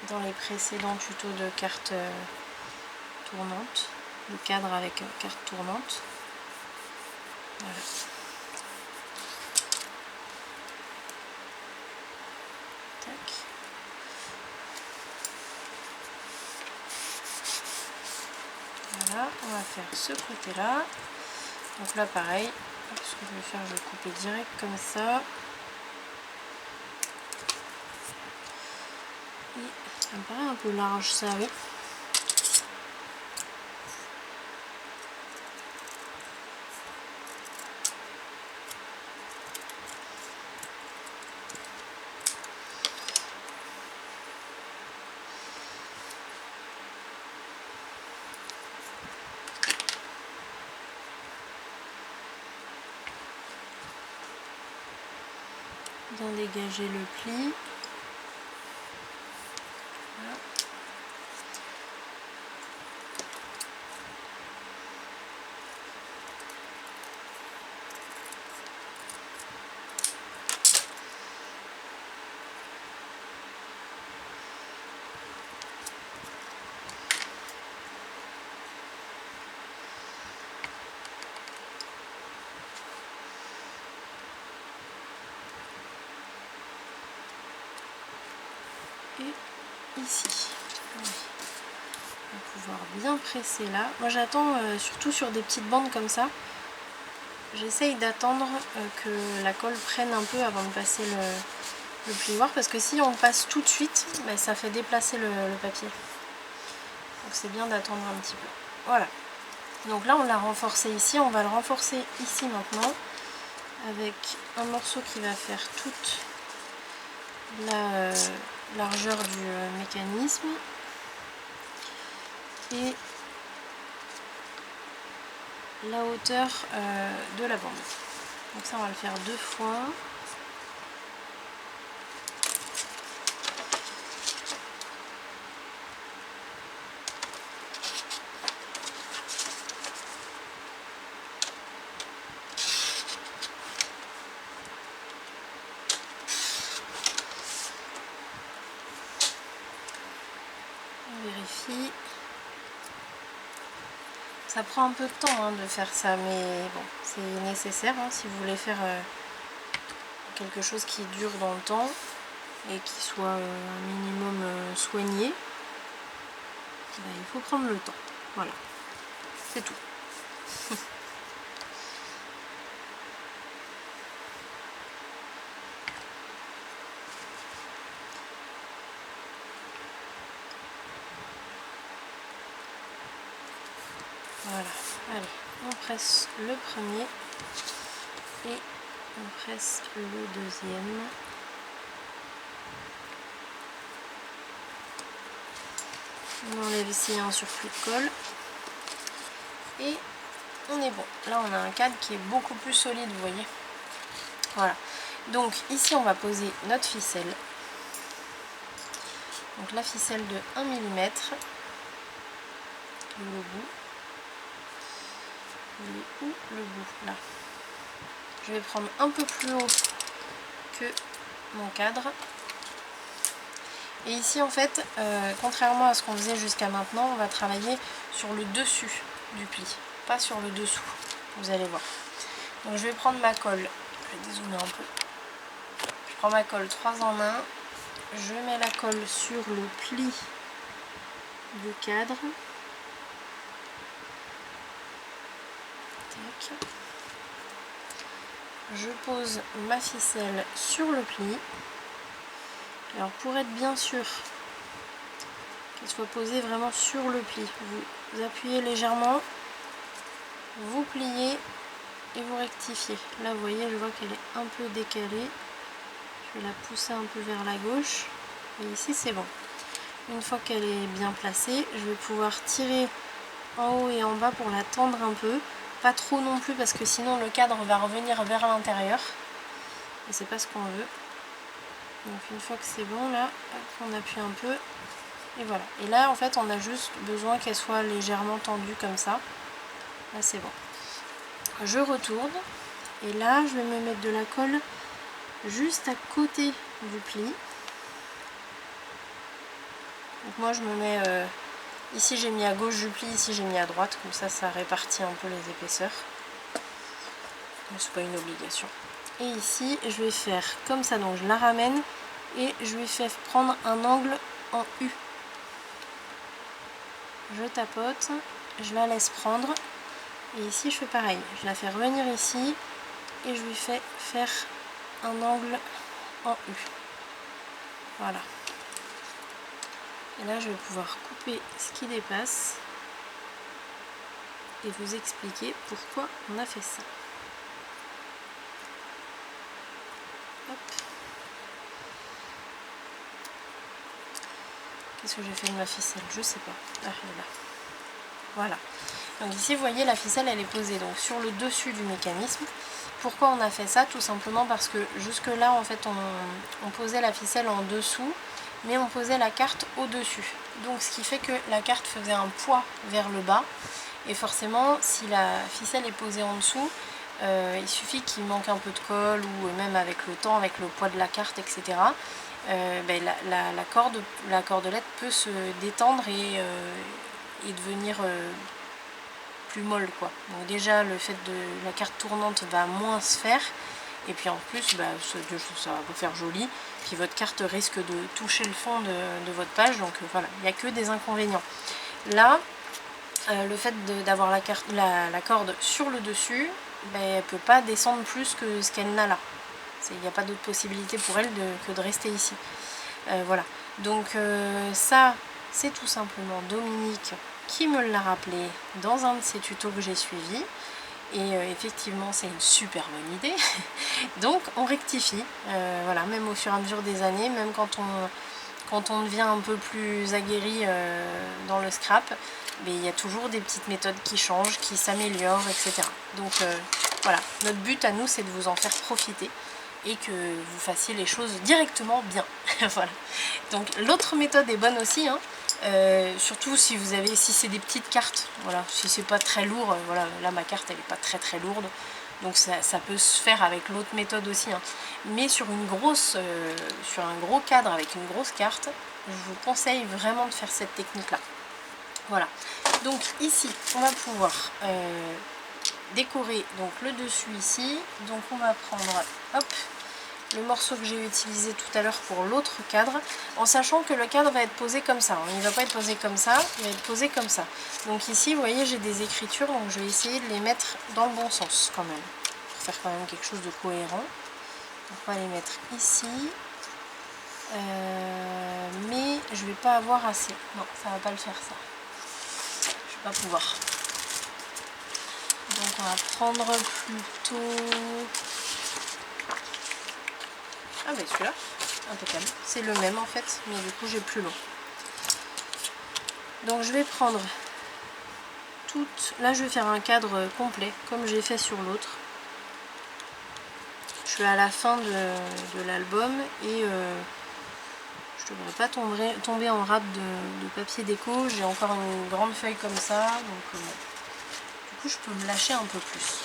[SPEAKER 1] dans les précédents tutos de cartes tournantes. Le cadre avec carte tournante. Voilà. Tac. Voilà, on va faire ce côté-là. Donc là, pareil, ce que je vais faire, je vais couper direct comme ça. Et ça me paraît un peu large, ça, oui. Bien dégager le pli. Voilà. Et ici. Oui. On va pouvoir bien presser là. Moi j'attends surtout sur des petites bandes comme ça. J'essaye d'attendre que la colle prenne un peu avant de passer le plioir, parce que si on le passe tout de suite, ben, ça fait déplacer le papier. Donc c'est bien d'attendre un petit peu. Voilà. Donc là on l'a renforcé ici, on va le renforcer ici maintenant avec un morceau qui va faire toute la largeur du mécanisme et la hauteur de la bande. Donc ça on va le faire 2 fois. On vérifie. Ça prend un peu de temps hein, de faire ça, mais bon, c'est nécessaire hein, si vous voulez faire quelque chose qui dure dans le temps et qui soit un minimum soigné. Ben, il faut prendre le temps. Voilà, c'est tout. presse le premier et on presse le deuxième. On enlève ici un surplus de colle et on est bon. Là on a un cadre qui est beaucoup plus solide, vous voyez. Voilà. Donc ici on va poser notre ficelle. Donc la ficelle de 1 mm. Le bout. Il est où le bout? Là. Je vais prendre un peu plus haut que mon cadre. Et ici en fait, contrairement à ce qu'on faisait jusqu'à maintenant, on va travailler sur le dessus du pli, pas sur le dessous, vous allez voir. Donc je vais prendre ma colle, je vais dézoomer un peu. Je prends ma colle 3 en 1, je mets la colle sur le pli du cadre. Tac. Je pose ma ficelle sur le pli. Alors pour être bien sûr qu'elle soit posée vraiment sur le pli, vous appuyez légèrement, vous pliez et vous rectifiez. Là vous voyez, je vois qu'elle est un peu décalée. Je vais la pousser un peu vers la gauche. Et ici c'est bon. Une fois qu'elle est bien placée, je vais pouvoir tirer en haut et en bas pour la tendre un peu. Pas trop non plus parce que sinon le cadre va revenir vers l'intérieur. Et c'est pas ce qu'on veut. Donc une fois que c'est bon là, on appuie un peu. Et voilà. Et là en fait on a juste besoin qu'elle soit légèrement tendue comme ça. Là c'est bon. Je retourne. Et là je vais me mettre de la colle juste à côté du pli. Donc moi je me mets... ici j'ai mis à gauche du pli, ici j'ai mis à droite. Comme ça répartit un peu les épaisseurs. Mais c'est pas une obligation. Et ici je vais faire comme ça, donc je la ramène et je lui fais prendre un angle en U. Je tapote, je la laisse prendre et ici je fais pareil, je la fais revenir ici et je lui fais faire un angle en U. Voilà. Et là je vais pouvoir couper ce qui dépasse et vous expliquer pourquoi on a fait ça. Hop. Qu'est-ce que j'ai fait de ma ficelle? Je sais pas. Ah, elle est là. Voilà. Donc ici, vous voyez, la ficelle, elle est posée donc sur le dessus du mécanisme. Pourquoi on a fait ça? Tout simplement parce que jusque là, en fait, on posait la ficelle en dessous, mais on posait la carte au-dessus. Donc ce qui fait que la carte faisait un poids vers le bas. Et forcément, si la ficelle est posée en dessous, il suffit qu'il manque un peu de colle ou même avec le temps, avec le poids de la carte, etc. La cordelette peut se détendre et devenir plus molle, quoi. Donc déjà le fait de la carte tournante va moins se faire et puis en plus ça va vous faire joli, puis votre carte risque de toucher le fond de votre page, donc voilà, il n'y a que des inconvénients. Là le fait d'avoir la corde sur le dessus, elle ne peut pas descendre plus que ce qu'elle n'a là. Il n'y a pas d'autre possibilité pour elle que de rester ici. Voilà. Donc ça, c'est tout simplement Dominique qui me l'a rappelé dans un de ses tutos que j'ai suivi. Et effectivement, c'est une super bonne idée. Donc on rectifie. Voilà, même au fur et à mesure des années, même quand on devient un peu plus aguerri dans le scrap, mais il y a toujours des petites méthodes qui changent, qui s'améliorent, etc. Donc voilà, notre but à nous, c'est de vous en faire profiter et que vous fassiez les choses directement bien. Voilà. Donc l'autre méthode est bonne aussi, hein. Surtout si c'est des petites cartes, voilà, si c'est pas très lourd, voilà, là ma carte elle est pas très lourde, donc ça peut se faire avec l'autre méthode aussi, hein. Mais sur sur un gros cadre avec une grosse carte, je vous conseille vraiment de faire cette technique là. Voilà, donc ici on va pouvoir décorer donc le dessus ici. Donc on va prendre hop, le morceau que j'ai utilisé tout à l'heure pour l'autre cadre, en sachant que le cadre va être posé comme ça, hein. Il ne va pas être posé comme ça, il va être posé comme ça. Donc ici vous voyez j'ai des écritures, donc je vais essayer de les mettre dans le bon sens quand même, pour faire quand même quelque chose de cohérent. Donc on va les mettre ici, mais je vais pas avoir assez, non ça va pas le faire ça, je vais pas pouvoir. Donc On va prendre plutôt... Ah bah celui-là, impeccable. C'est le même en fait, mais du coup j'ai plus long. Donc je vais prendre toute... Là je vais faire un cadre complet, comme j'ai fait sur l'autre. Je suis à la fin de l'album et je ne devrais pas tomber en râpe de papier déco. J'ai encore une grande feuille comme ça, donc bon. Du coup je peux me lâcher un peu plus.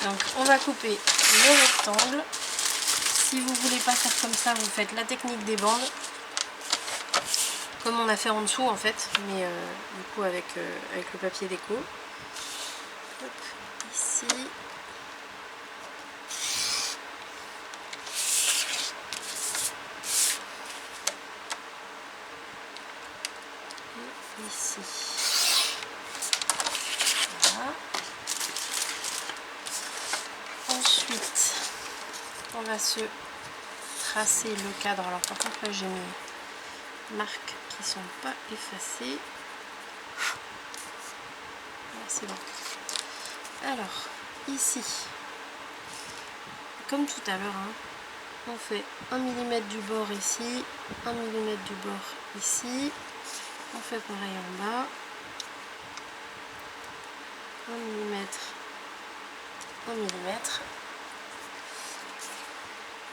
[SPEAKER 1] Donc on va couper le rectangle. Si vous voulez pas faire comme ça, vous faites la technique des bandes, comme on a fait en dessous en fait, mais du coup avec le papier déco. Hop, ici. Et ici. Voilà. Ensuite, on va se tracer le cadre. Alors par contre là j'ai mes marques qui sont pas effacées. Voilà, c'est bon. Alors ici, comme tout à l'heure, hein, on fait 1 mm du bord ici, 1 mm du bord ici. On fait pareil en bas. 1 mm, 1 mm.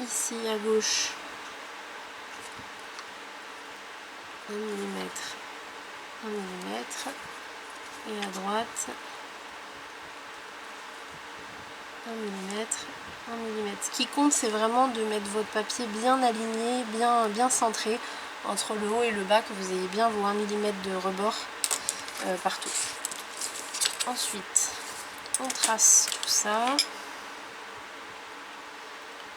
[SPEAKER 1] Ici à gauche, 1 mm, 1 mm. Et à droite, 1 mm, 1 mm. Ce qui compte, c'est vraiment de mettre votre papier bien aligné, bien centré entre le haut et le bas, que vous ayez bien vos 1 mm de rebord partout. Ensuite, on trace tout ça.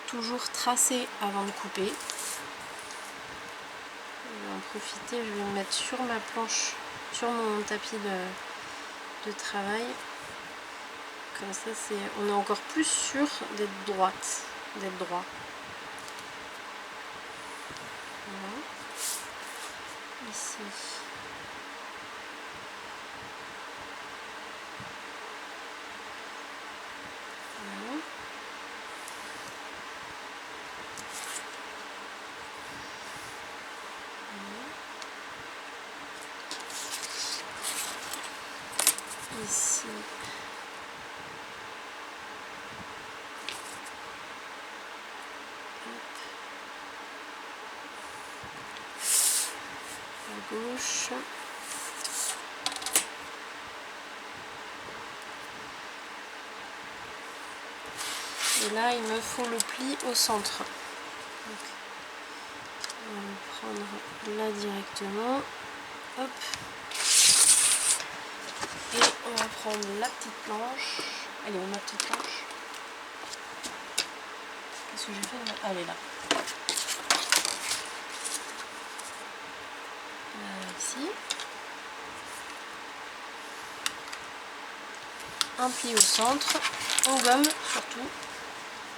[SPEAKER 1] Toujours tracer avant de couper. Je vais en profiter, je vais me mettre sur ma planche, sur mon tapis de travail. Comme ça, on est encore plus sûr d'être droite, d'être droit. Voilà. Ici. Voilà. Ici. À gauche. Et là, il me faut le pli au centre. Donc, on va le prendre là directement. Hop. Et on va prendre la petite planche. Elle est où ma petite planche? Qu'est-ce que j'ai fait? Ah, elle est là. Ici. Un pli au centre. On gomme surtout.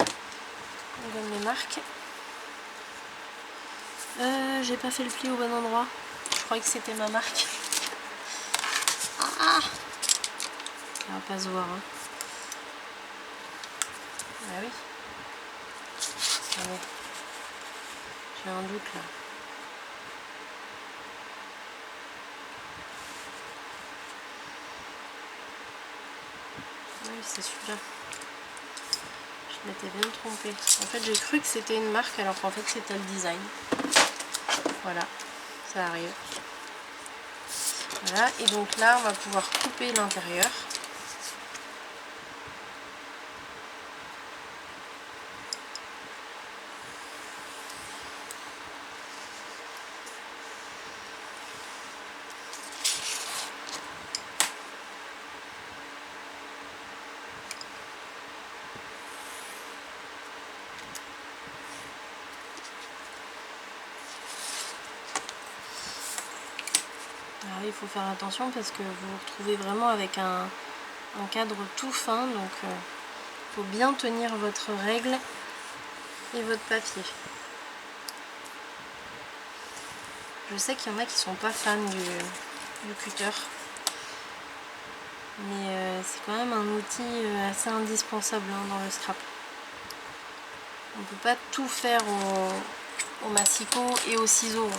[SPEAKER 1] On gomme les marques. J'ai pas fait le pli au bon endroit. Je croyais que c'était ma marque. Ah! Ça va pas se voir. Hein. Ah oui. Allez. J'ai un doute là. Oui, c'est celui-là. Je m'étais bien trompée. En fait, j'ai cru que c'était une marque alors qu'en fait c'était le design. Voilà, ça arrive. Voilà, et donc là, on va pouvoir couper l'intérieur. Alors, il faut faire attention parce que vous vous retrouvez vraiment avec un cadre tout fin, donc il faut bien tenir votre règle et votre papier. Je sais qu'il y en a qui sont pas fans du cutter. mais c'est quand même un outil assez indispensable hein, dans le scrap. On ne peut pas tout faire au massicot et au ciseau.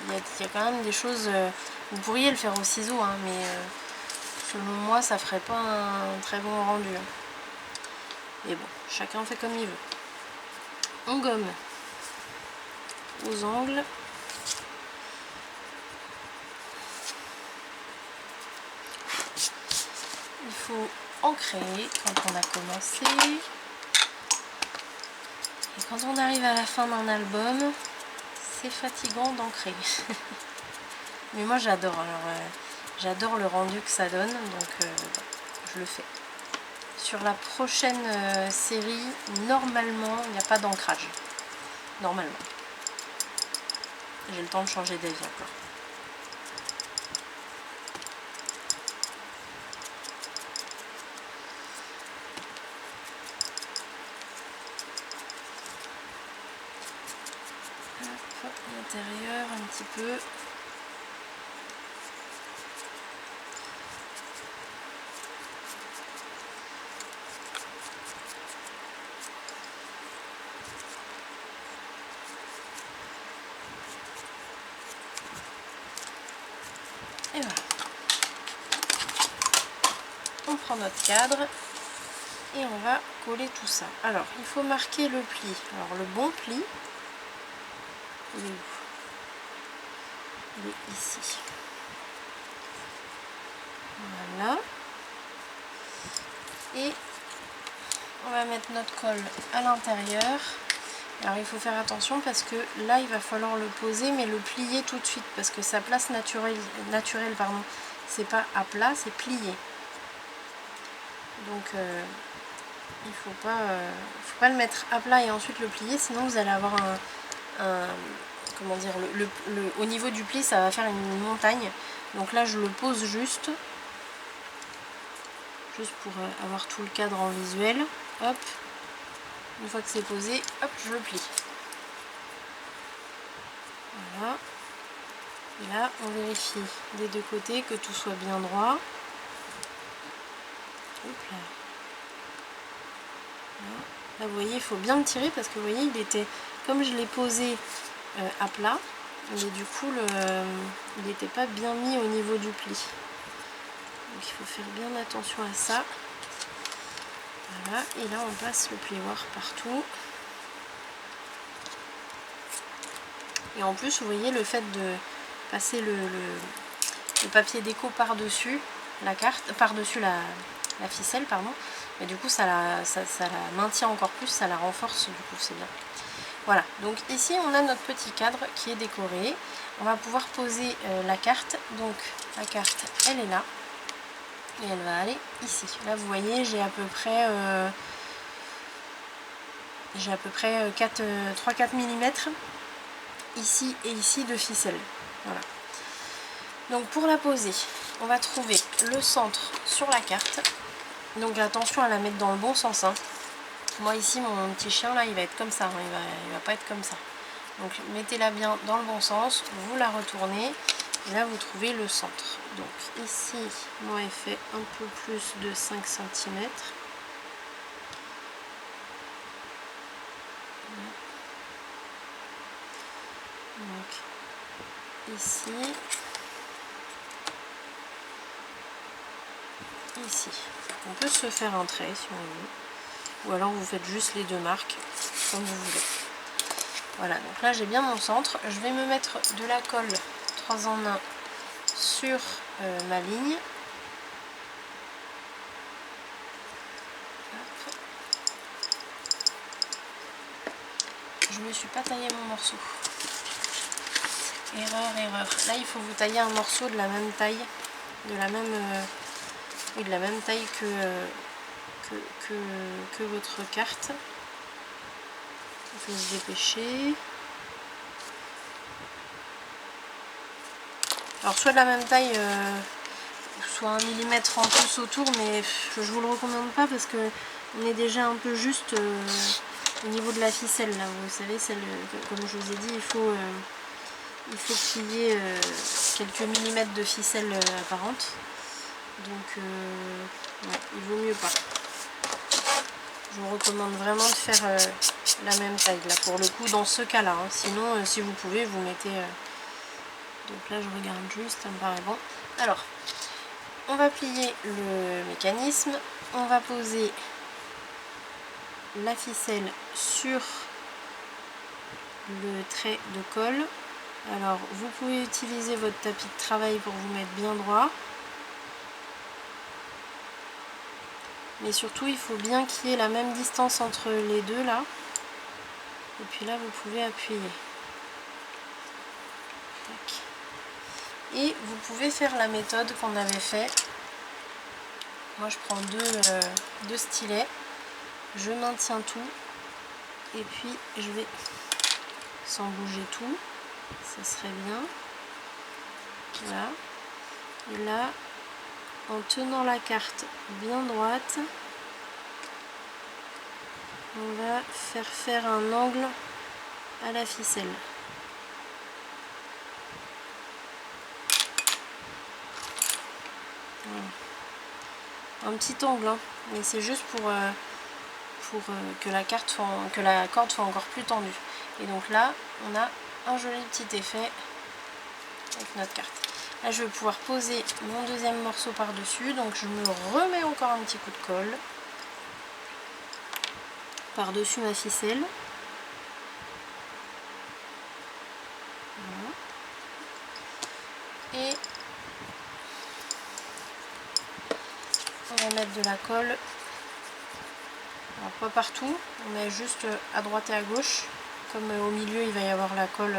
[SPEAKER 1] Il y a quand même des choses, vous pourriez le faire au ciseau, hein, mais selon moi ça ferait pas un très bon rendu. Mais bon, chacun fait comme il veut. On gomme aux angles. Il faut ancrer quand on a commencé. Et quand on arrive à la fin d'un album, c'est fatigant d'ancrer. Mais moi j'adore, alors j'adore le rendu que ça donne, donc je le fais. Sur la prochaine série, normalement, il n'y a pas d'ancrage. Normalement. J'ai le temps de changer d'avis encore. Hop, l'intérieur un petit peu. Et voilà. On prend notre cadre et on va coller tout ça. Alors, il faut marquer le pli. Alors, le bon pli, il est où? Il est ici. Voilà. Et on va mettre notre colle à l'intérieur. Alors il faut faire attention parce que là il va falloir le poser mais le plier tout de suite parce que sa place naturelle pardon, c'est pas à plat, c'est plié. Donc il faut pas le mettre à plat et ensuite le plier, sinon vous allez avoir comment dire, au niveau du pli ça va faire une montagne. Donc là je le pose juste pour avoir tout le cadre en visuel. Hop, une fois que c'est posé, hop, je le plie. Voilà. Et là, on vérifie des deux côtés que tout soit bien droit. Hop là. Voilà. Là, vous voyez, il faut bien le tirer parce que vous voyez, il était, comme je l'ai posé à plat, mais du coup, il n'était pas bien mis au niveau du pli. Donc, il faut faire bien attention à ça. Voilà. Et là, on passe le plioir partout. Et en plus, vous voyez, le fait de passer le papier déco par-dessus la carte, par-dessus la ficelle, pardon, et du coup ça la maintient encore plus, ça la renforce, du coup c'est bien. Voilà, donc ici on a notre petit cadre qui est décoré. On va pouvoir poser la carte. Donc la carte, elle est là et elle va aller ici. Là vous voyez, j'ai à peu près 3-4 mm ici et ici de ficelle. Voilà. Donc pour la poser, on va trouver le centre sur la carte. Donc attention à la mettre dans le bon sens. Hein. Moi ici, mon petit chien là, il va être comme ça. Hein. Il va pas être comme ça. Donc mettez-la bien dans le bon sens. Vous la retournez. Et là, vous trouvez le centre. Donc ici, moi, elle fait un peu plus de 5 cm. Donc ici. Ici. On peut se faire un trait si on veut. Ou alors vous faites juste les deux marques comme vous voulez. Voilà, donc là j'ai bien mon centre. Je vais me mettre de la colle 3 en 1 sur ma ligne. Hop. Je me suis pas taillé mon morceau. Erreur, erreur. Là il faut vous tailler un morceau de la même taille, de la même taille que votre carte. Il faut se dépêcher. Alors soit de la même taille, soit 1 mm en plus autour, mais je vous le recommande pas parce que on est déjà un peu juste au niveau de la ficelle. Là, vous savez, comme je vous ai dit, il faut qu'il y ait quelques millimètres de ficelle apparente. Donc ouais, il vaut mieux pas. Je vous recommande vraiment de faire la même taille là pour le coup dans ce cas là, hein. Sinon si vous pouvez vous mettez donc là je regarde juste, ça me paraît bon. Alors on va plier le mécanisme, on va poser la ficelle sur le trait de colle. Alors vous pouvez utiliser votre tapis de travail pour vous mettre bien droit, mais surtout il faut bien qu'il y ait la même distance entre les deux là, et puis là vous pouvez appuyer. Tac. Et vous pouvez faire la méthode qu'on avait fait. Moi je prends deux stylets, je maintiens tout et puis je vais, sans bouger tout, ça serait bien, là, et là en tenant la carte bien droite, on va faire un angle à la ficelle. Voilà. Un petit angle, hein, mais c'est juste pour que la corde soit encore plus tendue. Et donc là, on a un joli petit effet avec notre carte. Là, je vais pouvoir poser mon deuxième morceau par-dessus. Donc, je me remets encore un petit coup de colle par-dessus ma ficelle. Voilà. Et on va mettre de la colle. Alors, pas partout, on met juste à droite et à gauche. Comme au milieu, il va y avoir la colle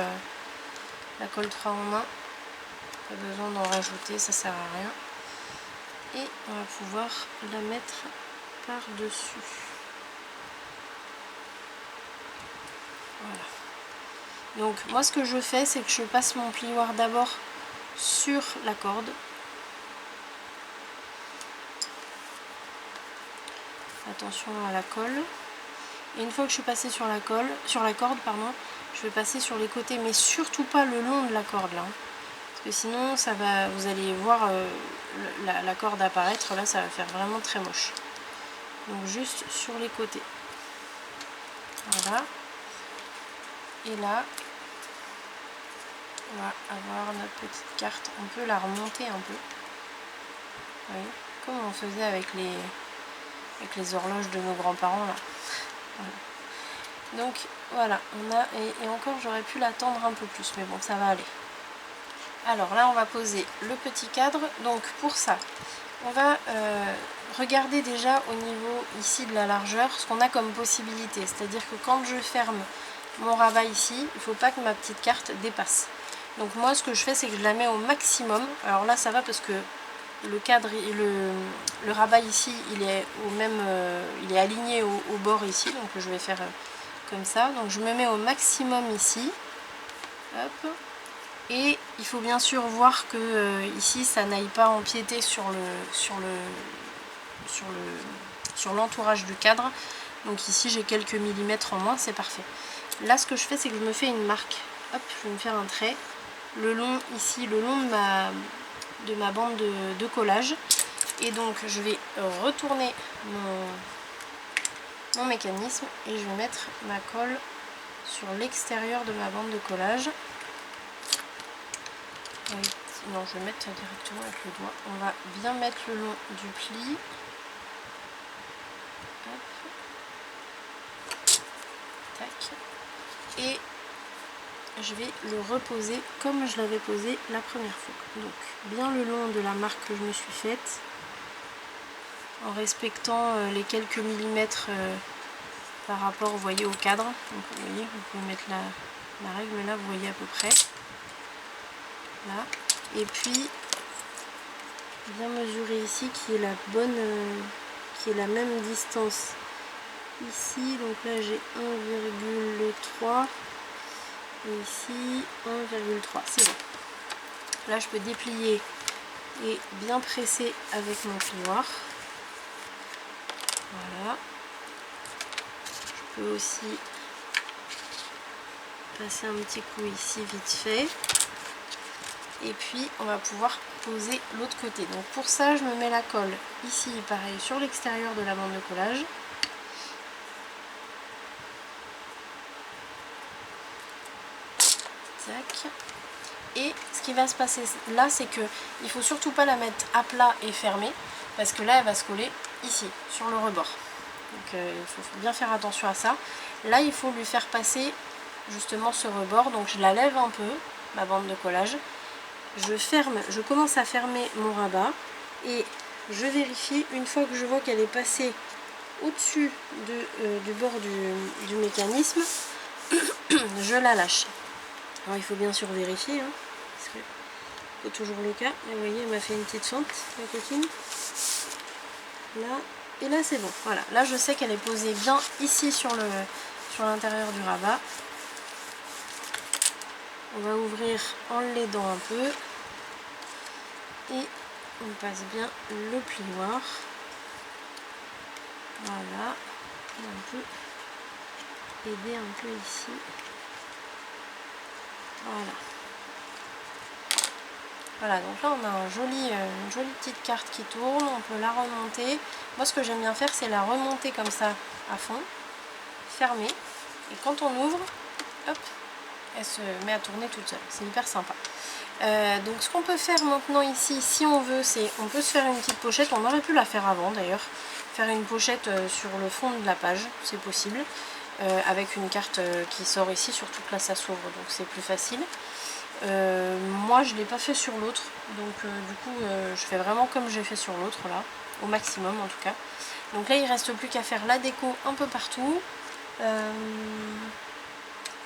[SPEAKER 1] 3 en 1. Pas besoin d'en rajouter, ça sert à rien. Et on va pouvoir la mettre par-dessus. Voilà. Donc moi ce que je fais, c'est que je passe mon plioir d'abord sur la corde. Attention à la colle. Et une fois que je suis passée sur la corde, je vais passer sur les côtés, mais surtout pas le long de la corde là. Parce que sinon ça va, vous allez voir la corde apparaître, là ça va faire vraiment très moche. Donc juste sur les côtés. Voilà. Et là, on va avoir notre petite carte. On peut la remonter un peu. Vous voyez, comme on faisait avec les horloges de nos grands-parents là. Voilà. Donc voilà, on a, et encore j'aurais pu l'attendre un peu plus, mais bon, ça va aller. Alors là, on va poser le petit cadre. Donc pour ça, on va regarder déjà au niveau ici de la largeur ce qu'on a comme possibilité. C'est-à-dire que quand je ferme mon rabat ici, il ne faut pas que ma petite carte dépasse. Donc moi ce que je fais, c'est que je la mets au maximum. Alors là ça va parce que le cadre, le rabat ici, il est au même, il est aligné au bord ici, donc je vais faire comme ça. Donc je me mets au maximum ici. Hop. Et il faut bien sûr voir que ici ça n'aille pas empiéter sur l'entourage du cadre. Donc ici j'ai quelques millimètres en moins, c'est parfait. Là ce que je fais, c'est que je me fais une marque. Hop, je vais me faire un trait le long ici, le long de ma bande de collage. Et donc je vais retourner mon mécanisme et je vais mettre ma colle sur l'extérieur de ma bande de collage. Non, je vais mettre directement avec le doigt. On va bien mettre le long du pli. Hop. Tac. Et je vais le reposer comme je l'avais posé la première fois. Donc bien le long de la marque que je me suis faite, en respectant les quelques millimètres par rapport, vous voyez, au cadre. Donc vous voyez, vous pouvez mettre la règle, mais là vous voyez à peu près. Là. Et puis bien mesurer ici qui est la bonne, qui est la même distance ici. Donc là j'ai 1,3 et ici 1,3. C'est bon. Là je peux déplier et bien presser avec mon plioir. Voilà. Je peux aussi passer un petit coup ici vite fait. Et puis on va pouvoir poser l'autre côté. Donc pour ça, je me mets la colle ici, pareil, sur l'extérieur de la bande de collage. Tac. Et ce qui va se passer là, c'est que il faut surtout pas la mettre à plat et fermée, parce que là, elle va se coller ici, sur le rebord. Donc il faut bien faire attention à ça. Là, il faut lui faire passer justement ce rebord. Donc je la lève un peu, ma bande de collage. Je ferme, je commence à fermer mon rabat et je vérifie une fois que je vois qu'elle est passée au-dessus du bord du mécanisme, je la lâche. Alors il faut bien sûr vérifier, hein, parce que c'est toujours le cas. Et vous voyez, elle m'a fait une petite fente, la coquine. Là, et là c'est bon. Voilà, là je sais qu'elle est posée bien ici sur l'intérieur du rabat. On va ouvrir en l'aidant un peu. Et on passe bien le plioir. Voilà. Et on peut aider un peu ici. Voilà. Voilà, donc là on a une jolie petite carte qui tourne. On peut la remonter. Moi ce que j'aime bien faire, c'est la remonter comme ça à fond. Fermer. Et quand on ouvre, hop, elle se met à tourner toute seule. C'est hyper sympa. Donc ce qu'on peut faire maintenant ici, si on veut, c'est on peut se faire une petite pochette. On aurait pu la faire avant d'ailleurs. Faire une pochette sur le fond de la page, c'est possible. Avec une carte qui sort ici, surtout que là ça s'ouvre, donc c'est plus facile. Moi je ne l'ai pas fait sur l'autre, donc du coup je fais vraiment comme j'ai fait sur l'autre là, au maximum en tout cas. Donc là il ne reste plus qu'à faire la déco un peu partout.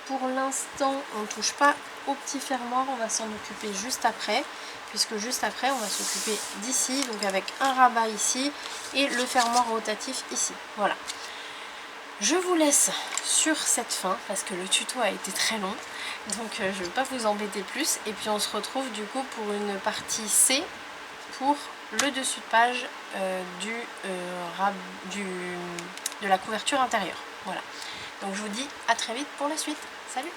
[SPEAKER 1] Pour l'instant on ne touche pas au petit fermoir, on va s'en occuper juste après, puisque juste après on va s'occuper d'ici, donc avec un rabat ici et le fermoir rotatif ici. Voilà. Je vous laisse sur cette fin parce que le tuto a été très long, donc je ne vais pas vous embêter plus. Et puis on se retrouve du coup pour une partie C pour le dessus de page de la couverture intérieure. Voilà. Donc je vous dis à très vite pour la suite. Salut!